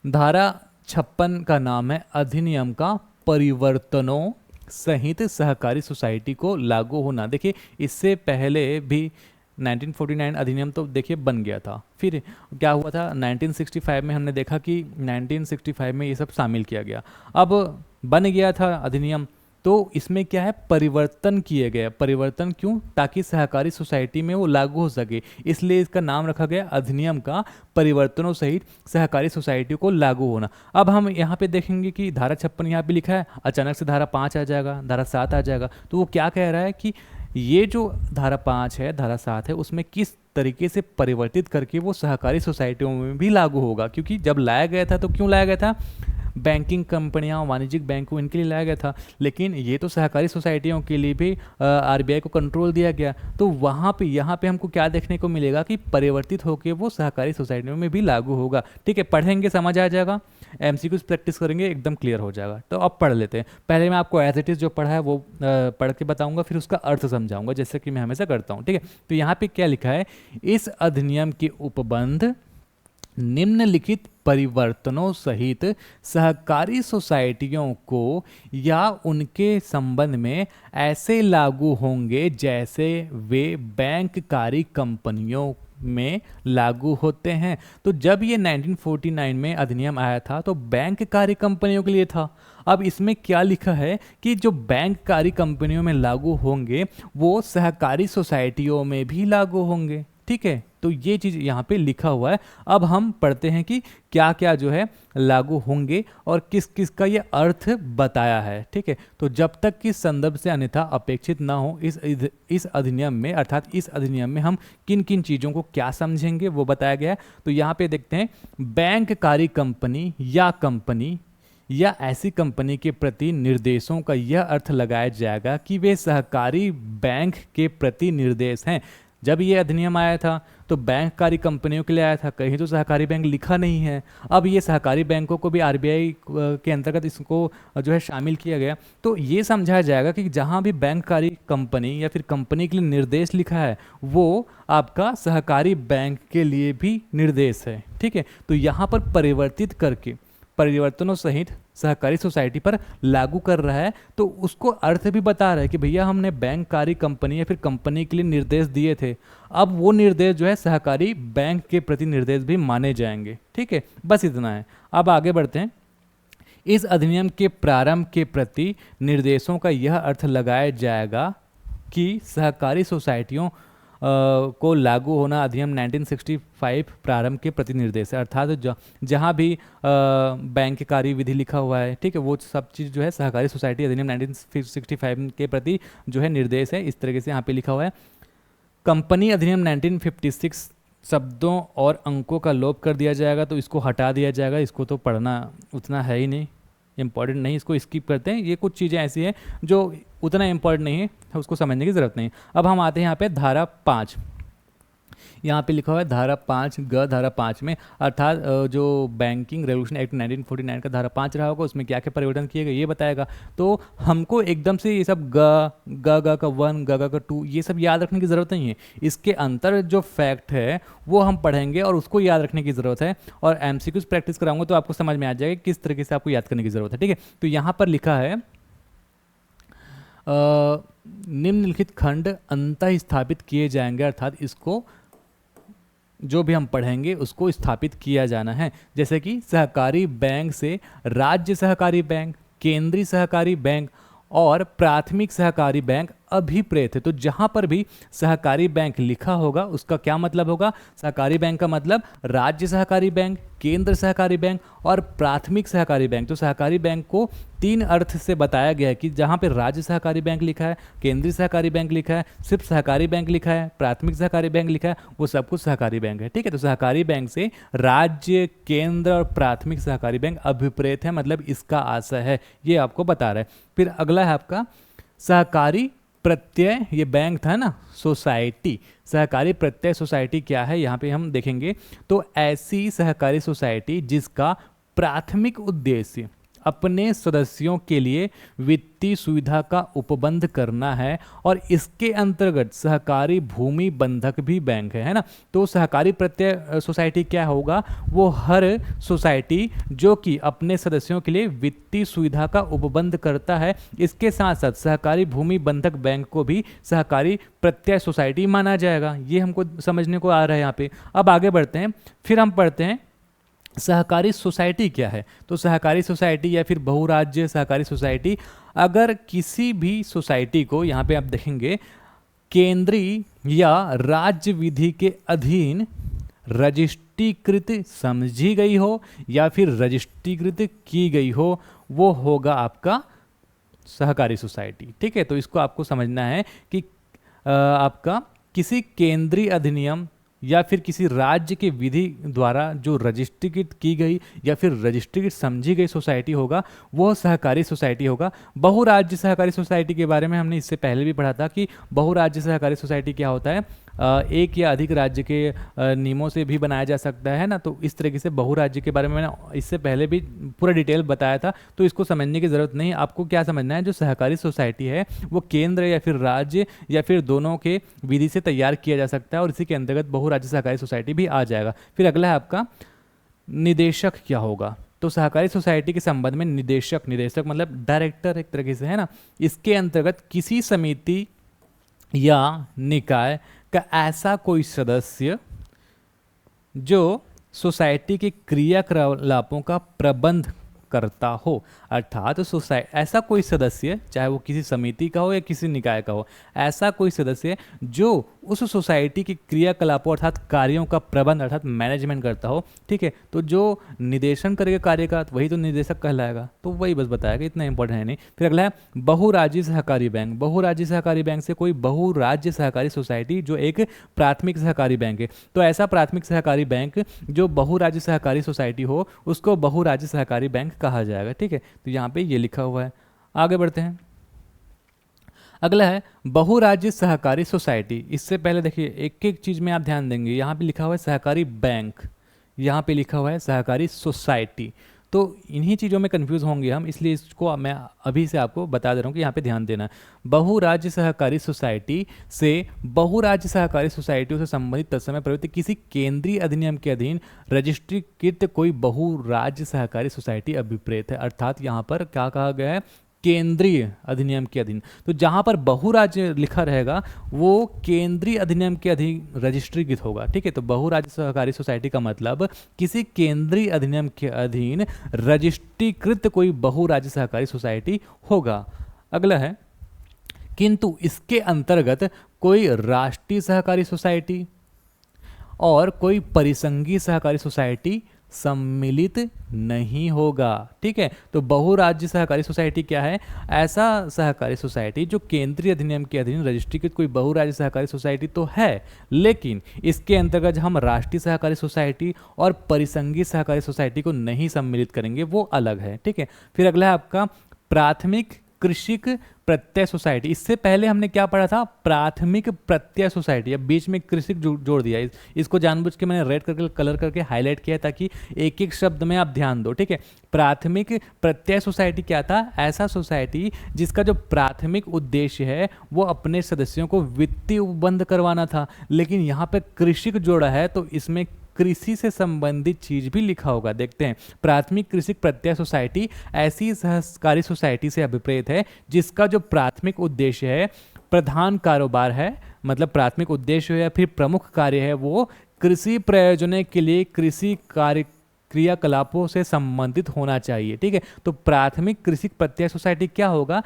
धारा 56 का नाम है अधिनियम का परिवर्तनों सहित सहकारी सोसाइटी को लागू होना। देखिए इससे पहले भी 1949 अधिनियम तो देखिए बन गया था, फिर क्या हुआ था 1965 में हमने देखा कि 1965 में ये सब शामिल किया गया। अब बन गया था अधिनियम, तो इसमें क्या है, परिवर्तन किए गए। परिवर्तन क्यों? ताकि सहकारी सोसाइटी में वो लागू हो सके, इसलिए इसका नाम रखा गया अधिनियम का परिवर्तनों सहित सहकारी सोसाइटी को लागू होना। अब हम यहाँ पे देखेंगे कि धारा 56 यहाँ पे लिखा है, अचानक से धारा 5 आ जाएगा, धारा 7 आ जाएगा। तो वो क्या कह रहा है कि ये जो धारा 5 है, धारा 7 है, उसमें किस तरीके से परिवर्तित करके वो सहकारी सोसाइटियों में भी लागू होगा। क्योंकि जब लाया गया था तो क्यों लाया गया था, बैंकिंग कंपनियां, वाणिज्यिक बैंकों, इनके लिए लाया गया था, लेकिन ये तो सहकारी सोसाइटियों के लिए भी आरबीआई को कंट्रोल दिया गया। तो वहाँ पे यहाँ पे हमको क्या देखने को मिलेगा कि परिवर्तित होकर वो सहकारी सोसाइटियों में भी लागू होगा। ठीक है, पढ़ेंगे समझ आ जाएगा, एमसीक्यूज प्रैक्टिस करेंगे एकदम क्लियर हो जाएगा। तो अब पढ़ लेते हैं। पहले मैं आपको एज इट इज़ जो पढ़ा है वो पढ़ के बताऊंगा, फिर उसका अर्थ समझाऊंगा, जैसे कि मैं हमेशा करता हूँ। ठीक है, तो यहाँ पे क्या लिखा है, इस अधिनियम के उपबंध निम्नलिखित परिवर्तनों सहित सहकारी सोसाइटियों को या उनके संबंध में ऐसे लागू होंगे जैसे वे बैंककारी कंपनियों में लागू होते हैं। तो जब ये 1949 में अधिनियम आया था तो बैंककारी कंपनियों के लिए था। अब इसमें क्या लिखा है कि जो बैंककारी कंपनियों में लागू होंगे वो सहकारी सोसाइटियों में भी लागू होंगे। ठीक है, तो ये चीज़ यहाँ पे लिखा हुआ है। अब हम पढ़ते हैं कि क्या क्या जो है लागू होंगे और किस किस का ये अर्थ बताया है। ठीक है, तो जब तक कि संदर्भ से अन्यथा अपेक्षित ना हो इस अधिनियम में, अर्थात इस अधिनियम में हम किन किन चीज़ों को क्या समझेंगे वो बताया गया है। तो यहाँ पे देखते हैं, बैंककारी कंपनी या ऐसी कंपनी के प्रति निर्देशों का यह अर्थ लगाया जाएगा कि वे सहकारी बैंक के प्रति निर्देश हैं। जब ये अधिनियम आया था तो बैंककारी कंपनियों के लिए आया था, कहीं तो सहकारी बैंक लिखा नहीं है। अब ये सहकारी बैंकों को भी आरबीआई के अंतर्गत इसको जो है शामिल किया गया। तो ये समझाया जाएगा कि जहाँ भी बैंककारी कंपनी या फिर कंपनी के लिए निर्देश लिखा है वो आपका सहकारी बैंक के लिए भी निर्देश है। ठीक है, तो यहाँ पर परिवर्तित करके परिवर्तनों सहित सहकारी सोसाइटी पर लागू कर रहा है, तो उसको अर्थ भी बता रहा है कि भैया हमने बैंककारी कंपनी या फिर कंपनी के लिए निर्देश दिए थे, अब वो निर्देश जो है सहकारी बैंक के प्रति निर्देश भी माने जाएंगे। ठीक है, बस इतना है। अब आगे बढ़ते हैं। इस अधिनियम के प्रारंभ के प्रति निर्देशों का यह अर्थ लगाया जाएगा कि सहकारी सोसाइटियों को लागू होना अधिनियम 1965 प्रारंभ के प्रति निर्देश है, अर्थात जहाँ भी बैंककारी विधि लिखा हुआ है, ठीक है, वो सब चीज़ जो है सहकारी सोसाइटी अधिनियम 1965 के प्रति जो है निर्देश है। इस तरीके से यहाँ पे लिखा हुआ है। कंपनी अधिनियम 1956 शब्दों और अंकों का लोप कर दिया जाएगा, तो इसको हटा दिया जाएगा। इसको तो पढ़ना उतना है ही नहीं, इम्पॉर्टेंट नहीं, इसको स्किप करते हैं। ये कुछ चीज़ें ऐसी हैं जो उतना इम्पॉर्टेंट नहीं है, उसको समझने की ज़रूरत नहीं। अब हम आते हैं यहाँ पे धारा 5। यहाँ पे लिखा हुआ है धारा 5 धारा 5 में, अर्थात जो बैंकिंग रेगुलेशन एक्ट 1949 का धारा 5 रहा होगा उसमें क्या क्या परिवर्तन किए गए ये बताएगा। तो हमको एकदम से ये सब ग का 1 ग का 2 ये सब याद रखने की ज़रूरत नहीं है। इसके अंतर जो फैक्ट है वो हम पढ़ेंगे और उसको याद रखने की ज़रूरत है, और एमसीक्यूज प्रैक्टिस कराऊंगा तो आपको समझ में आ जाएगा किस तरीके से आपको याद करने की ज़रूरत है। ठीक है, तो यहाँ पर लिखा है निम्नलिखित खंड अंतः स्थापित किए जाएंगे, अर्थात इसको जो भी हम पढ़ेंगे उसको स्थापित किया जाना है। जैसे कि सहकारी बैंक से राज्य सहकारी बैंक, केंद्रीय सहकारी बैंक और प्राथमिक सहकारी बैंक अभिप्रेत है। तो जहां पर भी सहकारी बैंक लिखा होगा उसका क्या मतलब होगा? सहकारी बैंक का मतलब राज्य सहकारी बैंक, केंद्र सहकारी बैंक और प्राथमिक सहकारी बैंक। तो सहकारी बैंक को 3 अर्थ से बताया गया है कि जहां पे राज्य सहकारी बैंक लिखा है, केंद्रीय सहकारी बैंक लिखा है, सिर्फ सहकारी बैंक लिखा है, प्राथमिक सहकारी बैंक लिखा है, वो सब कुछ सहकारी बैंक है। ठीक है, तो सहकारी बैंक से राज्य, केंद्र और प्राथमिक सहकारी बैंक अभिप्रेत है, मतलब इसका आशय है, ये आपको बता रहा है। फिर अगला है आपका सहकारी प्रत्यय, ये बैंक था ना, सोसाइटी। सहकारी प्रत्यय सोसाइटी क्या है यहाँ पे हम देखेंगे। तो ऐसी सहकारी सोसाइटी जिसका प्राथमिक उद्देश्य अपने सदस्यों के लिए वित्तीय सुविधा का उपबंध करना है, और इसके अंतर्गत सहकारी भूमि बंधक भी बैंक है ना। तो सहकारी प्रत्यय सोसाइटी क्या होगा? वो हर सोसाइटी जो कि अपने सदस्यों के लिए वित्तीय सुविधा का उपबंध करता है, इसके साथ साथ सहकारी भूमि बंधक बैंक को भी सहकारी प्रत्यय सोसाइटी माना जाएगा। ये हमको समझने को आ रहा है यहाँ पे। अब आगे बढ़ते हैं, फिर हम पढ़ते हैं सहकारी सोसाइटी क्या है। तो सहकारी सोसाइटी या फिर बहुराज्य सहकारी सोसाइटी, अगर किसी भी सोसाइटी को, यहाँ पे आप देखेंगे, केंद्रीय या राज्य विधि के अधीन रजिस्ट्रीकृत समझी गई हो या फिर रजिस्ट्रीकृत की गई हो, वो होगा आपका सहकारी सोसाइटी। ठीक है, तो इसको आपको समझना है कि आपका किसी केंद्रीय अधिनियम या फिर किसी राज्य के विधि द्वारा जो रजिस्ट्रीकृत की गई या फिर रजिस्ट्रीकृत समझी गई सोसाइटी होगा, वो सहकारी सोसाइटी होगा। बहुराज्य सहकारी सोसाइटी के बारे में हमने इससे पहले भी पढ़ा था कि बहुराज्य सहकारी सोसाइटी क्या होता है, एक या अधिक राज्य के नियमों से भी बनाया जा सकता है ना। तो इस तरीके से बहुराज्य के बारे में मैंने इससे पहले भी पूरा डिटेल बताया था, तो इसको समझने की ज़रूरत नहीं। आपको क्या समझना है, जो सहकारी सोसाइटी है वो केंद्र या फिर राज्य या फिर दोनों के विधि से तैयार किया जा सकता है, और इसी के अंतर्गत बहुराज्य सहकारी सोसाइटी भी आ जाएगा। फिर अगला है आपका निदेशक क्या होगा। तो सहकारी सोसाइटी के संबंध में निदेशक मतलब डायरेक्टर एक तरीके से है ना। इसके अंतर्गत किसी समिति या निकाय का ऐसा कोई सदस्य जो सोसाइटी के क्रियाकलापों का प्रबंध करता हो, अर्थात ऐसा कोई सदस्य, चाहे वो किसी समिति का हो या किसी निकाय का हो, ऐसा कोई सदस्य जो उस सोसाइटी की क्रियाकलापों अर्थात कार्यों का प्रबंध अर्थात मैनेजमेंट करता हो। ठीक है, तो जो निदेशन करेगा कार्य का तो वही तो निदेशक कहलाएगा। तो वही बस बताएगा, इतना इंपॉर्टेंट है नहीं। फिर अगला है बहुराज्यीय सहकारी बैंक। बहुराज्यीय सहकारी बैंक से कोई बहुराज्य सहकारी सोसाइटी जो एक प्राथमिक सहकारी बैंक है। तो ऐसा प्राथमिक सहकारी बैंक जो बहुराज्य सहकारी सोसाइटी हो उसको बहुराज्य सहकारी बैंक कहा जाएगा। ठीक है, तो यहाँ पे ये लिखा हुआ है। आगे बढ़ते हैं। अगला है बहुराज्य सहकारी सोसाइटी। इससे पहले देखिए एक एक चीज में आप ध्यान देंगे, यहाँ पे लिखा हुआ है सहकारी बैंक, यहाँ पे लिखा हुआ है सहकारी सोसाइटी। तो इन्हीं चीज़ों में कंफ्यूज होंगे हम, इसलिए इसको मैं अभी से आपको बता दे रहा हूँ कि यहाँ पे ध्यान देना। बहुराज्य सहकारी सोसाइटी से बहुराज्य सहकारी सोसाइटियों से संबंधित तत्समय प्रवृत्ति किसी केंद्रीय अधिनियम के अधीन रजिस्ट्रीकृत कोई बहुराज्य सहकारी सोसाइटी अभिप्रेत है। अर्थात यहाँ पर क्या कहा गया है, केंद्रीय अधिनियम के अधीन। तो जहां पर बहुराज्य लिखा रहेगा वो केंद्रीय अधिनियम के अधीन रजिस्ट्रीकृत होगा। ठीक है, तो बहुराज्य सहकारी सोसाइटी का मतलब किसी केंद्रीय अधिनियम के अधीन रजिस्ट्रीकृत कोई बहुराज्य सहकारी सोसाइटी होगा। अगला है किंतु इसके अंतर्गत कोई राष्ट्रीय सहकारी सोसाइटी और कोई परिसंघीय सहकारी सोसाइटी सम्मिलित नहीं होगा। ठीक है, तो बहुराज्य सहकारी सोसाइटी क्या है, ऐसा सहकारी सोसाइटी जो केंद्रीय अधिनियम के अधीन रजिस्ट्रीकृत कोई बहुराज्य सहकारी सोसाइटी तो है, लेकिन इसके अंतर्गत हम राष्ट्रीय सहकारी सोसाइटी और परिसंघीय सहकारी सोसाइटी को नहीं सम्मिलित करेंगे, वो अलग है। ठीक है, फिर अगला है आपका प्राथमिक कृषिक प्रत्यय सोसाइटी। इससे पहले हमने क्या पढ़ा था, प्राथमिक प्रत्यय सोसाइटी। अब बीच में कृषिक जोड़ दिया, इसको जानबूझ के मैंने रेड करके कलर करके हाईलाइट किया ताकि एक एक शब्द में आप ध्यान दो। ठीक है, प्राथमिक प्रत्यय सोसाइटी क्या था, ऐसा सोसाइटी जिसका जो प्राथमिक उद्देश्य है वो अपने सदस्यों को वित्तीय उपबंध करवाना था। लेकिन यहाँ पे कृषिक जोड़ा है तो इसमें कृषि से संबंधित चीज भी लिखा होगा। देखते हैं, प्राथमिक कृषिक प्रत्यय सोसाइटी ऐसी सहकारी सोसाइटी से अभिप्रेत है जिसका जो प्राथमिक उद्देश्य है प्रधान कारोबार है, मतलब प्राथमिक उद्देश्य है या फिर प्रमुख कार्य है वो कृषि प्रयोजनों के लिए कृषि कार्य क्रियाकलापों से संबंधित होना चाहिए। ठीक है, तो प्राथमिक कृषिक प्रत्यय सोसाइटी क्या होगा,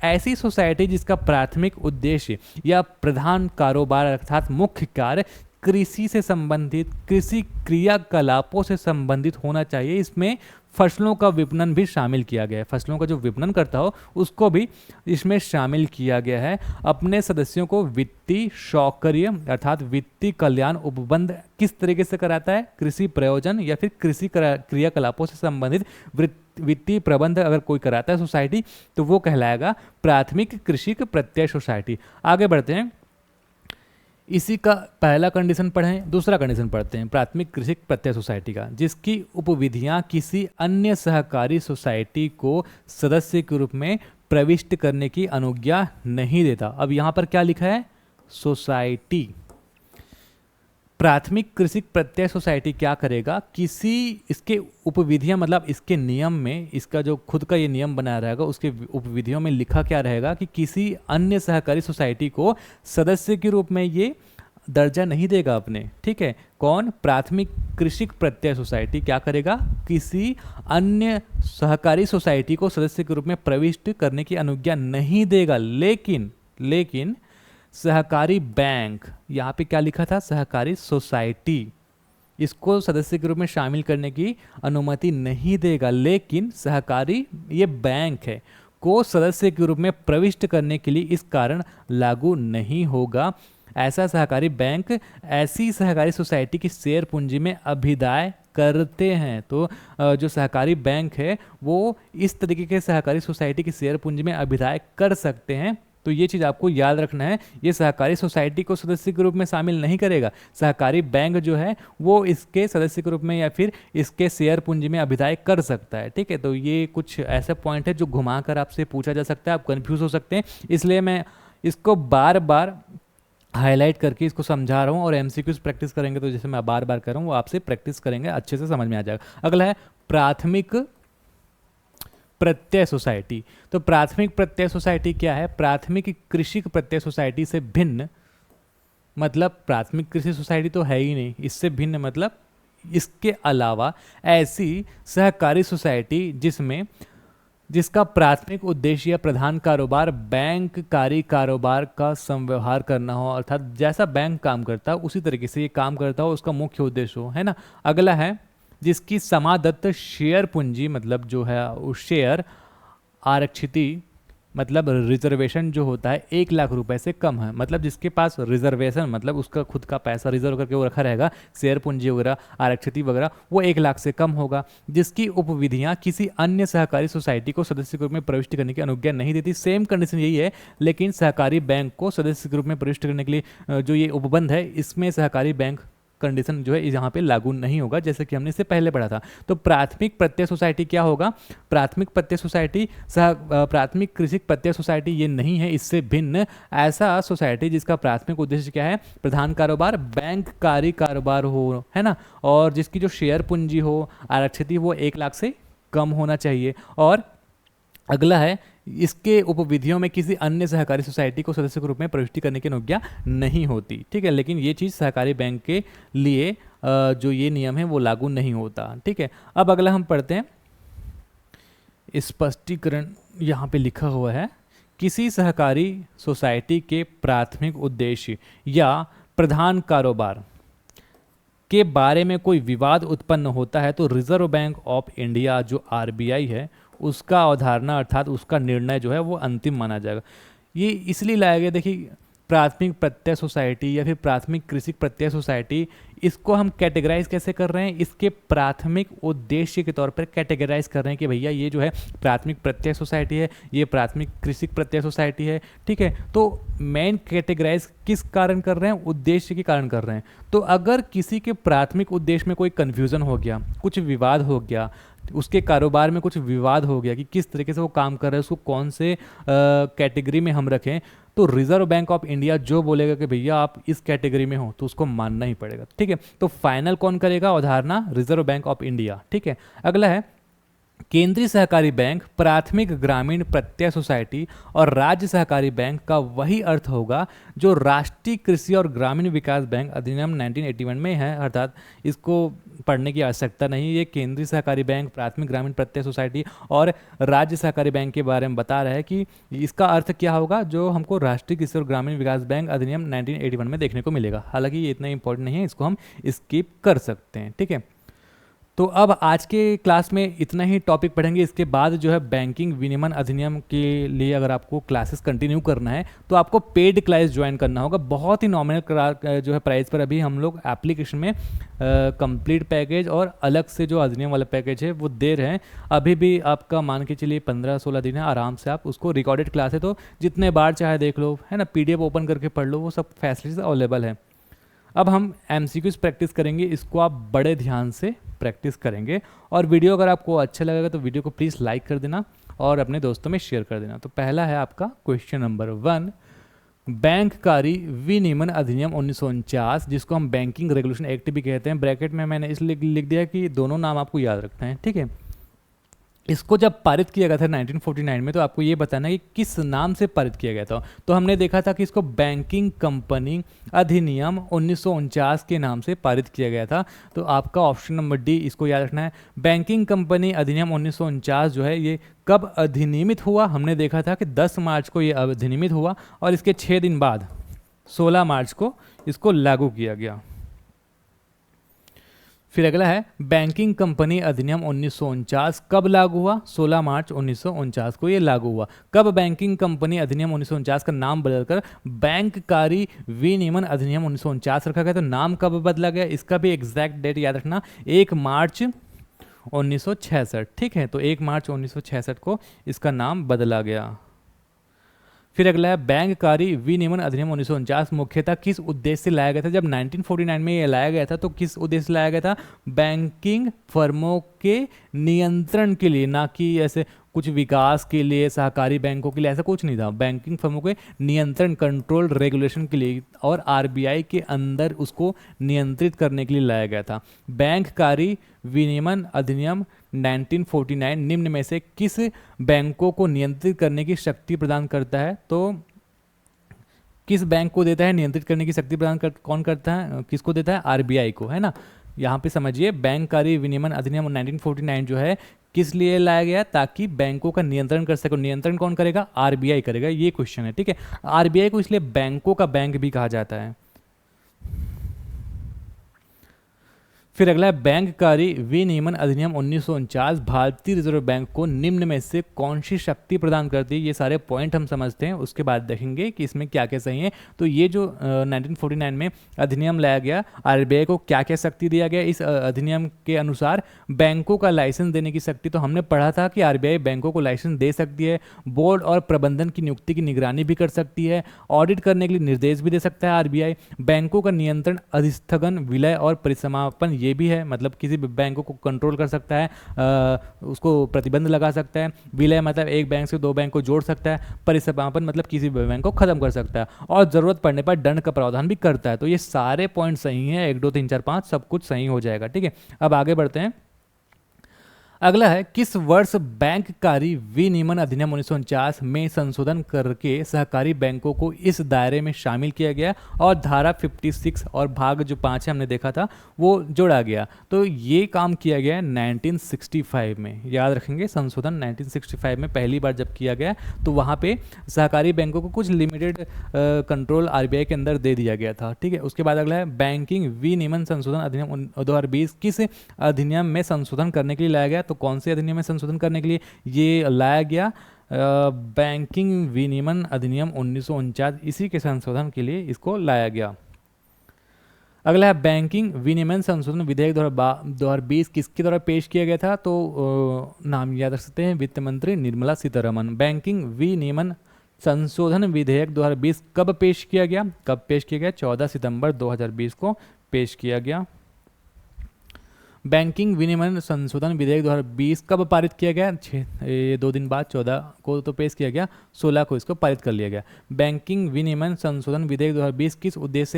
ऐसी सोसाइटी जिसका प्राथमिक उद्देश्य या प्रधान कारोबार अर्थात मुख्य कार्य कृषि से संबंधित कृषि क्रियाकलापों से संबंधित होना चाहिए। इसमें फसलों का विपणन भी शामिल किया गया है, फसलों का जो विपणन करता हो उसको भी इसमें शामिल किया गया है। अपने सदस्यों को वित्तीय सौकर्य अर्थात वित्तीय कल्याण उपबंध किस तरीके से कराता है, कृषि प्रयोजन या फिर कृषि क्रियाकलापों से संबंधित वित्तीय प्रबंध अगर कोई कराता है सोसाइटी तो वो कहलाएगा प्राथमिक कृषिक प्रत्यय सोसाइटी। आगे बढ़ते हैं, इसी का पहला कंडीशन पढ़ें, दूसरा कंडीशन पढ़ते हैं प्राथमिक कृषिक प्रत्यय सोसाइटी का, जिसकी उपविधियां किसी अन्य सहकारी सोसाइटी को सदस्य के रूप में प्रविष्ट करने की अनुज्ञा नहीं देता। अब यहाँ पर क्या लिखा है, सोसाइटी। प्राथमिक कृषिक प्रत्यय सोसाइटी क्या करेगा, किसी इसके उपविधियां मतलब इसके नियम में, इसका जो खुद का ये नियम बनाया रहेगा उसके उपविधियों में लिखा क्या रहेगा कि किसी अन्य सहकारी सोसाइटी को सदस्य के रूप में ये दर्जा नहीं देगा अपने। ठीक है, कौन, प्राथमिक कृषिक प्रत्यय सोसाइटी क्या करेगा, किसी अन्य सहकारी सोसाइटी को सदस्य के रूप में प्रविष्ट करने की अनुज्ञा नहीं देगा। लेकिन सहकारी बैंक, यहाँ पे क्या लिखा था, सहकारी सोसाइटी, इसको सदस्य के रूप में शामिल करने की अनुमति नहीं देगा। लेकिन सहकारी ये बैंक है को सदस्य के रूप में प्रविष्ट करने के लिए इस कारण लागू नहीं होगा। ऐसा सहकारी बैंक ऐसी सहकारी सोसाइटी की शेयर पूंजी में अभिदाय करते हैं। तो जो सहकारी बैंक है वो इस तरीके के सहकारी सोसाइटी की शेयर पूंजी में अभिदाय कर सकते हैं। तो ये चीज़ आपको याद रखना है, ये सहकारी सोसाइटी को सदस्य के रूप में शामिल नहीं करेगा। सहकारी बैंक जो है वो इसके सदस्य के रूप में या फिर इसके शेयर पूंजी में अभिदाय कर सकता है। ठीक है, तो ये कुछ ऐसे पॉइंट है जो घुमा कर आपसे पूछा जा सकता है, आप कंफ्यूज हो सकते हैं, इसलिए मैं इसको बार बार हाईलाइट करके इसको समझा रहा हूँ। और एमसीक्यूज प्रैक्टिस करेंगे तो जैसे मैं बार बार कर रहा हूँ वो आपसे प्रैक्टिस करेंगे, अच्छे से समझ में आ जाएगा। अगला है प्राथमिक प्रत्यय सोसाइटी। तो प्राथमिक प्रत्यय सोसाइटी क्या है, प्राथमिक कृषिक प्रत्यय सोसाइटी से भिन्न, मतलब प्राथमिक कृषि सोसाइटी तो है ही नहीं, इससे भिन्न मतलब इसके अलावा ऐसी सहकारी सोसाइटी जिसमें जिसका प्राथमिक उद्देश्य या प्रधान कारोबार बैंककारी कारोबार का संव्यवहार करना हो, अर्थात जैसा बैंक काम करता है उसी तरीके से ये काम करता हो, उसका मुख्य उद्देश्य हो, है ना। अगला है जिसकी समादत्त शेयर पूंजी, मतलब जो है उस शेयर आरक्षित, मतलब रिजर्वेशन जो होता है 1 लाख रुपए से कम है, मतलब जिसके पास रिजर्वेशन मतलब उसका खुद का पैसा रिजर्व करके वो रखा रहेगा, शेयर पूंजी वगैरह आरक्षित वगैरह, वो 1 लाख से कम होगा। जिसकी उपविधियां किसी अन्य सहकारी सोसाइटी को सदस्य के रूप में प्रविष्ट करने की अनुज्ञा नहीं देती। सेम कंडीशन यही है, लेकिन सहकारी बैंक को सदस्य के रूप में प्रविष्ट करने के लिए जो ये उपबंध है, इसमें सहकारी बैंक कंडीशन जो है यहाँ पे लागू नहीं होगा, जैसे कि हमने इससे पहले पढ़ा था। तो प्राथमिक प्रत्यय सोसाइटी क्या होगा? प्राथमिक प्रत्यय सोसाइटी प्राथमिक कृषि प्रत्यय सोसाइटी ये नहीं है, इससे भिन्न ऐसा सोसाइटी जिसका प्राथमिक उद्देश्य क्या है? प्रधान कारोबार बैंककारी कारोबार हो, है ना, और जिसकी जो शेयर पूंजी हो आरक्षित वो 1 लाख से कम होना चाहिए। और अगला है इसके उपविधियों में किसी अन्य सहकारी सोसाइटी को सदस्य के रूप में प्रविष्टि करने की अनुज्ञा नहीं होती, ठीक है। लेकिन ये चीज़ सहकारी बैंक के लिए जो ये नियम है वो लागू नहीं होता, ठीक है। अब अगला हम पढ़ते हैं स्पष्टीकरण, यहाँ पे लिखा हुआ है किसी सहकारी सोसाइटी के प्राथमिक उद्देश्य या प्रधान कारोबार के बारे में कोई विवाद उत्पन्न होता है तो रिजर्व बैंक ऑफ इंडिया जो आरबीआई है उसका अवधारणा अर्थात उसका निर्णय जो है वो अंतिम माना जाएगा। ये इसलिए लाया गया, देखिए प्राथमिक प्रत्यय सोसाइटी या फिर प्राथमिक कृषि प्रत्यय सोसाइटी, इसको हम कैटेगराइज कैसे कर रहे हैं? इसके प्राथमिक उद्देश्य के तौर पर कैटेगराइज कर रहे हैं कि भैया ये जो है प्राथमिक प्रत्यय सोसाइटी है, ये प्राथमिक कृषि प्रत्यय सोसाइटी है, ठीक है। तो मेन कैटेगराइज किस कारण कर रहे हैं? उद्देश्य के कारण कर रहे हैं। तो अगर किसी के प्राथमिक उद्देश्य में कोई कन्फ्यूज़न हो गया, कुछ विवाद हो गया, उसके कारोबार में कुछ विवाद हो गया कि किस तरीके से वो काम कर रहा है, उसको कौन से कैटेगरी में हम रखें, तो रिजर्व बैंक ऑफ इंडिया जो बोलेगा कि भैया आप इस कैटेगरी में हो तो उसको मानना ही पड़ेगा, ठीक है। तो फाइनल कौन करेगा अवधारणा? रिजर्व बैंक ऑफ इंडिया, ठीक है। अगला है केंद्रीय सहकारी बैंक, प्राथमिक ग्रामीण प्रत्यय सोसाइटी और राज्य सहकारी बैंक का वही अर्थ होगा जो राष्ट्रीय कृषि और ग्रामीण विकास बैंक अधिनियम 1981 में है, अर्थात इसको पढ़ने की आवश्यकता नहीं। ये केंद्रीय सहकारी बैंक, प्राथमिक ग्रामीण प्रत्यय सोसाइटी और राज्य सहकारी बैंक के बारे में बता रहा है कि इसका अर्थ क्या होगा, जो हमको राष्ट्रीय कृषि और ग्रामीण विकास बैंक अधिनियम 1981 में देखने को मिलेगा। हालांकि ये इतना इंपॉर्टेंट नहीं है, इसको हम स्किप कर सकते हैं, ठीक है। तो अब आज के क्लास में इतना ही टॉपिक पढ़ेंगे। इसके बाद जो है बैंकिंग विनियमन अधिनियम के लिए अगर आपको क्लासेस कंटिन्यू करना है तो आपको पेड क्लास ज्वाइन करना होगा। बहुत ही नॉमिनल जो है प्राइस पर अभी हम लोग एप्लीकेशन में कंप्लीट पैकेज और अलग से जो अधिनियम वाला पैकेज है वो दे रहे हैं। अभी भी आपका मान के चलिए 15-16 दिन है, आराम से आप उसको रिकॉर्डेड क्लास है तो जितने बार चाहे देख लो, है ना, PDF ओपन करके पढ़ लो, वो सब फैसिलिटीज अवेलेबल है। अब हम MCQs प्रैक्टिस करेंगे, इसको आप बड़े ध्यान से प्रैक्टिस करेंगे। और वीडियो अगर आपको अच्छा लगेगा तो वीडियो को प्लीज़ लाइक कर देना और अपने दोस्तों में शेयर कर देना। तो पहला है आपका क्वेश्चन नंबर 1, बैंककारी विनियमन अधिनियम 1949, जिसको हम बैंकिंग रेगुलेशन एक्ट भी कहते हैं। ब्रैकेट में मैंने इसलिए लिख दिया कि दोनों नाम आपको याद रखना है, ठीक है। इसको जब पारित किया गया था 1949 में, तो आपको ये बताना है कि किस नाम से पारित किया गया था। तो हमने देखा था कि इसको बैंकिंग कंपनी अधिनियम 1949 के नाम से पारित किया गया था। तो आपका ऑप्शन नंबर डी इसको याद रखना है। बैंकिंग कंपनी अधिनियम 1949 जो है ये कब अधिनियमित हुआ? हमने देखा था कि 10 मार्च को ये अधिनियमित हुआ और इसके 6 दिन बाद 16 मार्च को इसको लागू किया गया। फिर अगला है बैंकिंग कंपनी अधिनियम 1949 कब लागू हुआ? 16 मार्च 1949 को ये लागू हुआ। कब बैंकिंग कंपनी अधिनियम 1949 का नाम बदलकर बैंककारी विनियमन अधिनियम 1949 रखा गया? तो नाम कब बदला गया इसका भी एग्जैक्ट डेट याद रखना, 1 मार्च 1966, ठीक है। तो 1 मार्च 1966 को इसका नाम बदला गया। फिर अगला है बैंककारी विनियमन अधिनियम 1949 मुख्यतः किस उद्देश्य से लाया गया था? जब 1949 में ये लाया गया था तो किस उद्देश्य से लाया गया था? बैंकिंग फर्मों के नियंत्रण के लिए, ना कि ऐसे कुछ विकास के लिए, सहकारी बैंकों के लिए, ऐसा कुछ नहीं था। बैंकिंग फर्मों के नियंत्रण, कंट्रोल, रेगुलेशन के लिए और आरबीआई के अंदर उसको नियंत्रित करने के लिए लाया गया था। बैंककारी विनियमन अधिनियम 1949 निम्न में से किस बैंकों को नियंत्रित करने की शक्ति प्रदान करता है? तो किस बैंक को देता है नियंत्रित करने की शक्ति प्रदान कौन करता है, किसको देता है? आरबीआई को, है ना। यहाँ पे समझिए बैंककारी विनियमन अधिनियम 1949 जो है किस लिए लाया गया? ताकि बैंकों का नियंत्रण कर सके। नियंत्रण कौन करेगा? आरबीआई करेगा, ये क्वेश्चन है, ठीक है। आरबीआई को इसलिए बैंकों का बैंक भी कहा जाता है। फिर अगला है बैंककारी विनियमन अधिनियम 1949 भारतीय रिजर्व बैंक को निम्न में से कौन सी शक्ति प्रदान करती है? ये सारे पॉइंट हम समझते हैं, उसके बाद देखेंगे कि इसमें क्या क्या सही है। तो ये जो 1949 में अधिनियम लाया गया, आरबीआई को क्या क्या शक्ति दिया गया इस अधिनियम के अनुसार? बैंकों का लाइसेंस देने की शक्ति। तो हमने पढ़ा था कि आरबीआई बैंकों को लाइसेंस दे सकती है, बोर्ड और प्रबंधन की नियुक्ति की निगरानी भी कर सकती है, ऑडिट करने के लिए निर्देश भी दे सकता है आरबीआई, बैंकों का नियंत्रण, अधिस्थगन, विलय और परिसमापन ये भी है, मतलब किसी भी बैंक को कंट्रोल कर सकता है, उसको प्रतिबंध लगा सकता है। विलय मतलब एक बैंक से दो बैंक को जोड़ सकता है। परिसमापन मतलब किसी भी बैंक को खत्म कर सकता है, और जरूरत पड़ने पर दंड का प्रावधान भी करता है। तो ये सारे पॉइंट सही हैं, 1 2 3 4 5 सब कुछ सही हो जाएगा, ठीक है। अब आगे बढ़ते हैं। अगला है, किस वर्ष बैंककारी विनियमन अधिनियम 1949 में संशोधन करके सहकारी बैंकों को इस दायरे में शामिल किया गया और धारा 56 और भाग जो 5 है हमने देखा था वो जोड़ा गया? तो ये काम किया गया 1965 में, याद रखेंगे। संशोधन 1965 में पहली बार जब किया गया तो वहाँ पे सहकारी बैंकों को कुछ लिमिटेड कंट्रोल आरबीआई के अंदर दे दिया गया था, ठीक है। उसके बाद अगला है, बैंकिंग विनियमन संशोधन अधिनियम 2020 किस अधिनियम में संशोधन करने के लिए लाया गया? तो कौन से अधिनियम में संशोधन करने के लिए ये लाया गया? बैंकिंग विनियमन अधिनियम 1949, इसी के संशोधन के लिए इसको लाया गया। अगला है, बैंकिंग विनियमन संशोधन विधेयक 2020 किसके द्वारा पेश किया गया था? तो नाम याद रख सकते हैं, वित्त मंत्री निर्मला सीतारमन। बैंकिंग विनियमन संशोधन विधेयक 2020 कब पेश किया गया? 14 सितंबर 2020 को पेश किया गया। बैंकिंग विनियमन संशोधन विधेयक 2020 कब पारित किया गया? 2 दिन बाद 14 को तो पेश किया गया, 16 को इसको पारित कर लिया गया। बैंकिंग विनियमन संशोधन विधेयक 2020 किस उद्देश्य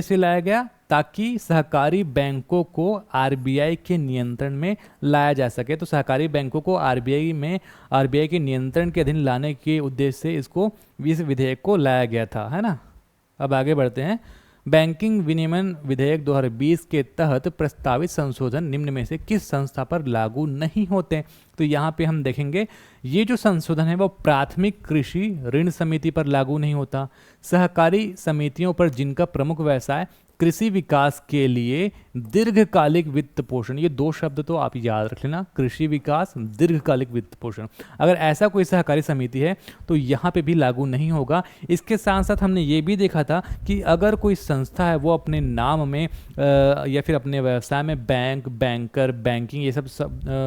से लाया गया? ताकि सहकारी बैंकों को आरबीआई के नियंत्रण में लाया जा सके। तो सहकारी बैंकों को आरबीआई के नियंत्रण के अधीन लाने के उद्देश्य से इस विधेयक को लाया गया था, है ना। अब आगे बढ़ते हैं। बैंकिंग विनियमन विधेयक 2020 के तहत प्रस्तावित संशोधन निम्न में से किस संस्था पर लागू नहीं होते? तो यहाँ पे हम देखेंगे, ये जो संशोधन है वो प्राथमिक कृषि ऋण समिति पर लागू नहीं होता, सहकारी समितियों पर जिनका प्रमुख व्यवसाय कृषि विकास के लिए दीर्घकालिक वित्त पोषण, ये 2 शब्द तो आप याद रख लेना, कृषि विकास, दीर्घकालिक वित्त पोषण। अगर ऐसा कोई सहकारी समिति है तो यहाँ पे भी लागू नहीं होगा। इसके साथ साथ हमने ये भी देखा था कि अगर कोई संस्था है वो अपने नाम में या फिर अपने व्यवसाय में बैंक, बैंकर, बैंकिंग ये सब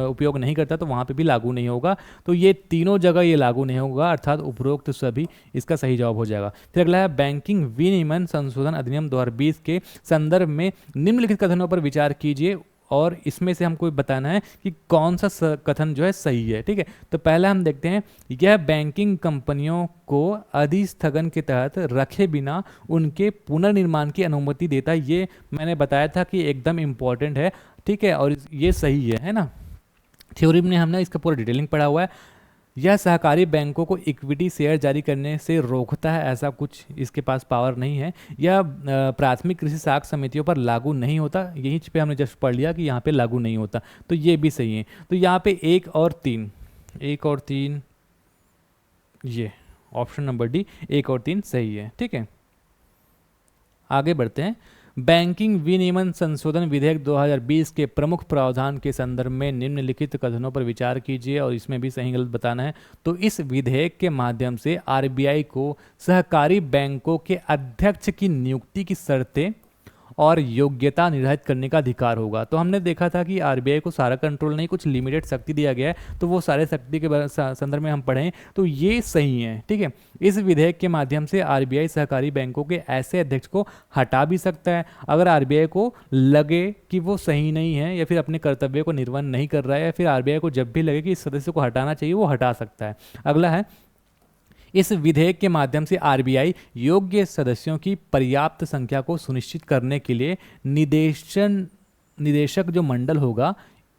उपयोग नहीं करता तो वहाँ पे भी लागू नहीं होगा। तो ये तीनों जगह ये लागू नहीं होगा, अर्थात उपरोक्त सभी इसका सही जवाब हो जाएगा। फिर अगला है, बैंकिंग विनियमन संशोधन अधिनियम 2020 के संदर्भ में निम्नलिखित कथनों पर विचार कीजिए और इसमें से हमको बताना है कि कौन सा कथन जो है सही है, ठीक है। तो पहला हम देखते हैं, यह बैंकिंग कंपनियों को अधिस्थगन के तहत रखे बिना उनके पुनर्निर्माण की अनुमति देता है। ये मैंने बताया था कि एकदम इम्पॉर्टेंट है, ठीक है, और ये सही है ना। थ्योरी में हमने इसका पूरा डिटेलिंग पढ़ा हुआ है। यह सहकारी बैंकों को इक्विटी शेयर जारी करने से रोकता है, ऐसा कुछ इसके पास पावर नहीं है। यह प्राथमिक कृषि साख समितियों पर लागू नहीं होता, यहीं पे हमने जस्ट पढ़ लिया कि यहाँ पे लागू नहीं होता, तो ये भी सही है। तो यहाँ पे 1 और 3 ये ऑप्शन नंबर डी 1 और 3 सही है, ठीक है। आगे बढ़ते हैं। बैंकिंग विनियमन संशोधन विधेयक 2020 के प्रमुख प्रावधान के संदर्भ में निम्नलिखित कथनों पर विचार कीजिए और इसमें भी सही गलत बताना है। तो इस विधेयक के माध्यम से आरबीआई को सहकारी बैंकों के अध्यक्ष की नियुक्ति की शर्तें और योग्यता निर्धारित करने का अधिकार होगा। तो हमने देखा था कि आरबीआई को सारा कंट्रोल नहीं, कुछ लिमिटेड शक्ति दिया गया है, तो वो सारे शक्ति के संदर्भ में हम पढ़ें तो ये सही है, ठीक है। इस विधेयक के माध्यम से आरबीआई सहकारी बैंकों के ऐसे अध्यक्ष को हटा भी सकता है अगर आरबीआई को लगे कि वो सही नहीं है या फिर अपने कर्तव्य को निर्वहन नहीं कर रहा है, या फिर आरबीआई को जब भी लगे कि इस सदस्य को हटाना चाहिए वो हटा सकता है। अगला है, इस विधेयक के माध्यम से आरबीआई योग्य सदस्यों की पर्याप्त संख्या को सुनिश्चित करने के लिए निदेशक जो मंडल होगा,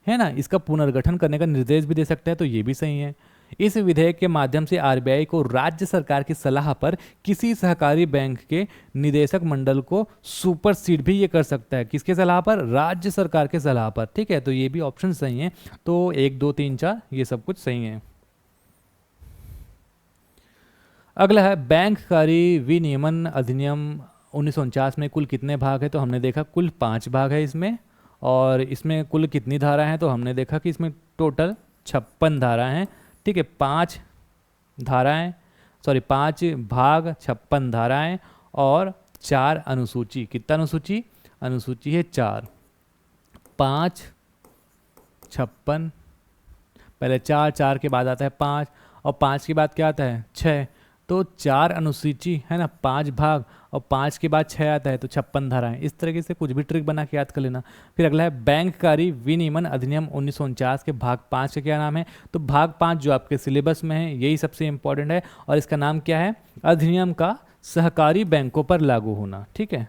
है ना, इसका पुनर्गठन करने का निर्देश भी दे सकता है, तो ये भी सही है। इस विधेयक के माध्यम से आरबीआई को राज्य सरकार की सलाह पर किसी सहकारी बैंक के निदेशक मंडल को सुपरसीड भी ये कर सकता है। किसके सलाह पर? राज्य सरकार के सलाह पर। ठीक है, तो ये भी ऑप्शन सही है। तो 1 2 3 4 ये सब कुछ सही है। अगला है बैंक कार्य विनियमन अधिनियम 1949 में कुल कितने भाग है? तो हमने देखा कुल 5 भाग है इसमें। और इसमें कुल कितनी धारा हैं? तो हमने देखा कि इसमें टोटल 56 धाराएं हैं। ठीक है, 5 धाराएं, सॉरी 5 भाग, 56 धाराएं और 4 अनुसूची। कितना अनुसूची? अनुसूची है 4। 5 56, पहले 4, 4 के बाद आता है 5 और 5 के बाद क्या आता है? 6। तो 4 अनुसूची है ना, 5 भाग और 5 के बाद 6 आता है, तो 56 धाराएं। इस तरीके से कुछ भी ट्रिक बना के याद कर लेना। फिर अगला है बैंक कार्य विनियमन अधिनियम 1949 के भाग 5 का क्या नाम है? तो भाग 5 जो आपके सिलेबस में है यही सबसे इंपॉर्टेंट है और इसका नाम क्या है? अधिनियम का सहकारी बैंकों पर लागू होना। ठीक है,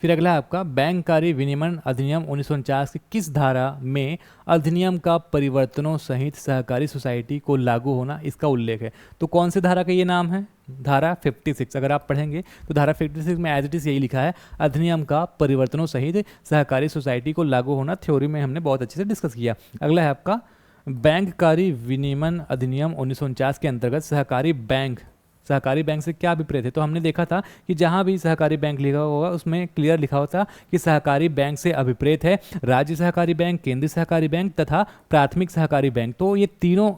फिर अगला है आपका बैंक कार्य विनियमन अधिनियम 1949 की किस धारा में अधिनियम का परिवर्तनों सहित सहकारी सोसाइटी को लागू होना इसका उल्लेख है? तो कौन सी धारा का ये नाम है? धारा 56। अगर आप पढ़ेंगे तो धारा 56 में एज इट इज यही लिखा है, अधिनियम का परिवर्तनों सहित सहकारी सोसाइटी को लागू होना। थ्योरी में हमने बहुत अच्छे से डिस्कस किया। अगला है आपका बैंक कार्य विनियमन अधिनियम 1949 के अंतर्गत सहकारी बैंक से क्या अभिप्रेत है? तो हमने देखा था कि जहां भी सहकारी बैंक लिखा होगा उसमें क्लियर लिखा होता कि सहकारी बैंक से अभिप्रेत है राज्य सहकारी बैंक, केंद्रीय सहकारी बैंक तथा प्राथमिक सहकारी बैंक। तो ये तीनों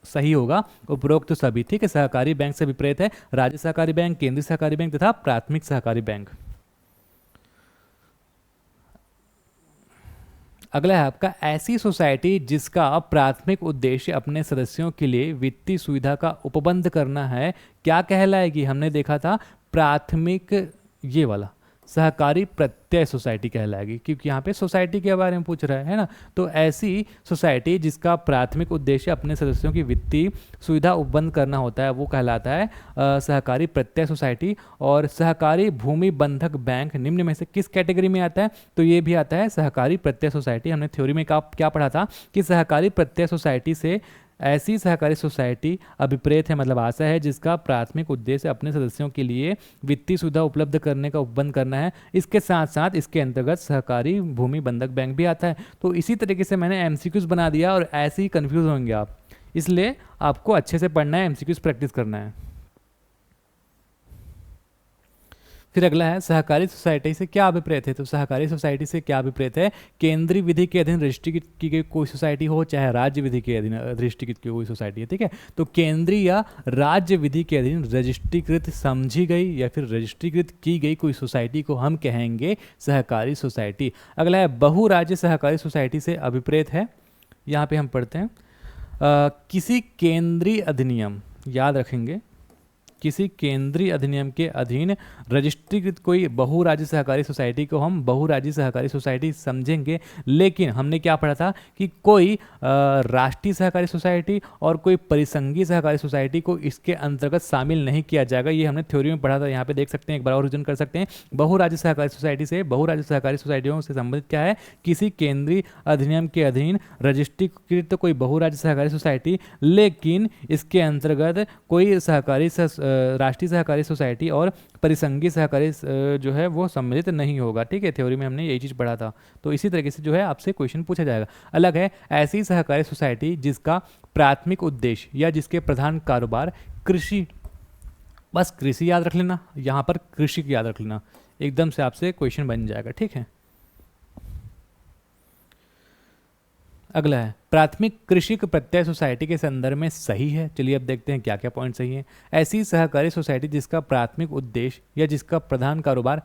सही होगा, उपरोक्त सभी। ठीक है, सहकारी बैंक से अभिप्रेत है राज्य सहकारी बैंक, केंद्रीय सहकारी बैंक तथा प्राथमिक सहकारी बैंक। अगला है आपका ऐसी सोसाइटी जिसका प्राथमिक उद्देश्य अपने सदस्यों के लिए वित्तीय सुविधा का उपबंध करना है क्या कहलाएगी? हमने देखा था प्राथमिक, ये वाला सहकारी प्रत्यय सोसाइटी कहलाएगी, क्योंकि यहाँ पे सोसाइटी के बारे में पूछ रहा है ना। तो ऐसी सोसाइटी जिसका प्राथमिक उद्देश्य अपने सदस्यों की वित्तीय सुविधा उपबंध करना होता है वो कहलाता है सहकारी प्रत्यय सोसाइटी। और सहकारी भूमि बंधक बैंक निम्न में से किस कैटेगरी में आता है? तो ये भी आता है सहकारी प्रत्यय सोसाइटी। हमने थ्योरी में क्या पढ़ा था कि सहकारी प्रत्यय सोसाइटी से ऐसी सहकारी सोसाइटी अभिप्रेत है, मतलब आशा है, जिसका प्राथमिक उद्देश्य अपने सदस्यों के लिए वित्तीय सुविधा उपलब्ध करने का उपबंध करना है। इसके साथ साथ इसके अंतर्गत सहकारी भूमि बंधक बैंक भी आता है। तो इसी तरीके से मैंने एमसीक्यूज बना दिया और ऐसे ही कंफ्यूज होंगे आप, इसलिए आपको अच्छे से पढ़ना है, एमसीक्यूज प्रैक्टिस करना है। फिर अगला है सहकारी सोसाइटी से क्या अभिप्रेत है? तो सहकारी सोसाइटी से क्या अभिप्रेत है? केंद्रीय विधि के अधीन रजिस्ट्री की गई कोई सोसाइटी हो, चाहे राज्य विधि के अधीन रजिस्ट्रीकृत की कोई सोसाइटी है। ठीक है, तो केंद्रीय या राज्य विधि के अधीन रजिस्ट्रीकृत समझी गई या फिर रजिस्ट्रीकृत की गई कोई सोसाइटी को हम कहेंगे सहकारी सोसाइटी। अगला है बहुराज्य सहकारी सोसाइटी से अभिप्रेत है। यहाँ पे हम पढ़ते हैं किसी केंद्रीय अधिनियम, याद रखेंगे, किसी केंद्रीय अधिनियम के अधीन रजिस्ट्रीकृत कोई बहुराज्य सहकारी सोसाइटी को हम बहुराज्य सहकारी सोसाइटी समझेंगे। लेकिन हमने क्या पढ़ा था कि कोई राष्ट्रीय सहकारी सोसाइटी और कोई परिसंघीय सहकारी सोसाइटी को इसके अंतर्गत शामिल नहीं किया जाएगा। ये हमने थ्योरी में पढ़ा था, यहाँ पे देख सकते हैं, एक बार और रिविजन कर सकते हैं। बहुराज्य सहकारी सोसाइटी से, बहुराज्य सहकारी सोसाइटियों से संबंधित क्या है? किसी केंद्रीय अधिनियम के अधीन रजिस्ट्रीकृत कोई बहुराज्य सहकारी सोसाइटी, लेकिन इसके अंतर्गत कोई सहकारी राष्ट्रीय सहकारी सोसाइटी और परिसंघीय सहकारी जो है वो सम्मिलित नहीं होगा। ठीक है, थ्योरी में हमने यही चीज़ पढ़ा था। तो इसी तरीके से जो है आपसे क्वेश्चन पूछा जाएगा। अलग है ऐसी सहकारी सोसाइटी जिसका प्राथमिक उद्देश्य या जिसके प्रधान कारोबार कृषि, बस कृषि याद रख लेना, यहाँ पर कृषि की याद रख लेना, एकदम से आपसे क्वेश्चन बन जाएगा। ठीक है, अगला है प्राथमिक कृषिक प्रत्यय सोसाइटी के संदर्भ में सही है। चलिए अब देखते हैं क्या क्या पॉइंट सही है। ऐसी सहकारी सोसाइटी जिसका प्राथमिक उद्देश्य या जिसका प्रधान कारोबार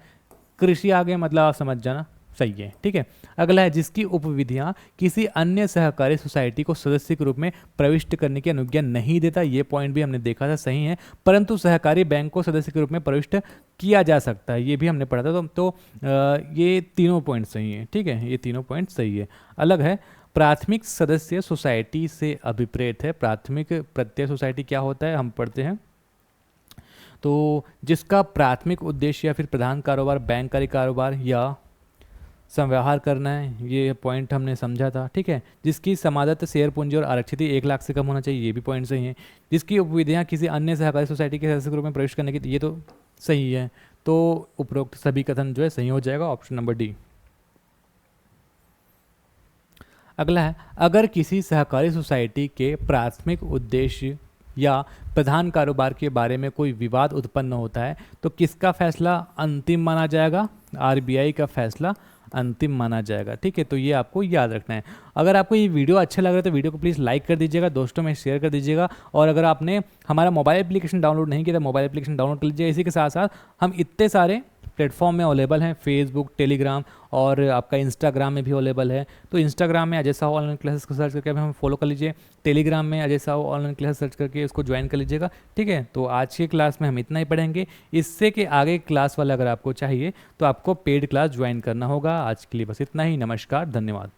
कृषि, आगे मतलब आप समझ जाना, सही है। ठीक है, अगला है जिसकी उपविधियां किसी अन्य सहकारी सोसाइटी को सदस्य के रूप में प्रविष्ट करने की अनुज्ञा नहीं देता। ये पॉइंट भी हमने देखा था, सही है, परंतु सहकारी बैंक को सदस्य के रूप में प्रविष्ट किया जा सकता है, ये भी हमने पढ़ा था। तो ये तीनों पॉइंट सही है। ठीक है, ये तीनों पॉइंट सही है। अलग है प्राथमिक सदस्य सोसाइटी से अभिप्रेत है। प्राथमिक प्रत्यय सोसाइटी क्या होता है हम पढ़ते हैं। तो जिसका प्राथमिक उद्देश्य या फिर प्रधान कारोबार बैंककारी कारोबार या संव्यवहार करना है, ये पॉइंट हमने समझा था, ठीक है। जिसकी समादत्त शेयर पूंजी और आरक्षित 1 लाख से कम होना चाहिए, ये भी पॉइंट सही है। जिसकी उपविधियाँ किसी अन्य सहकारी सोसाइटी के सदस्य के रूप में प्रवेश करने की, ये तो सही है। तो उपरोक्त सभी कथन जो है सही हो जाएगा, ऑप्शन नंबर डी। अगला है, अगर किसी सहकारी सोसाइटी के प्राथमिक उद्देश्य या प्रधान कारोबार के बारे में कोई विवाद उत्पन्न होता है तो किसका फैसला अंतिम माना जाएगा? आरबीआई का फैसला अंतिम माना जाएगा, ठीक है। तो ये आपको याद रखना है। अगर आपको ये वीडियो अच्छा लग रहा है तो वीडियो को प्लीज़ लाइक कर दीजिएगा, दोस्तों में शेयर कर दीजिएगा। और अगर आपने हमारा मोबाइल एप्लीकेशन डाउनलोड नहीं किया तो मोबाइल एप्लीकेशन डाउनलोड कर लीजिए। इसी के साथ साथ हम इतने सारे प्लेटफॉर्म में अवेलेबल हैं, फेसबुक, टेलीग्राम और आपका इंस्टाग्राम में भी अवेलेबल है। तो इंस्टाग्राम में अजय साहू ऑनलाइन क्लासेस को सर्च करके हमें फॉलो कर लीजिए, टेलीग्राम में Ajay Sahu online class search करके इसको ज्वाइन कर लीजिएगा, ठीक है। तो आज की क्लास में हम इतना ही पढ़ेंगे। इससे के आगे क्लास वाला अगर आपको चाहिए तो आपको पेड क्लास ज्वाइन करना होगा। आज के लिए बस इतना ही। नमस्कार, धन्यवाद।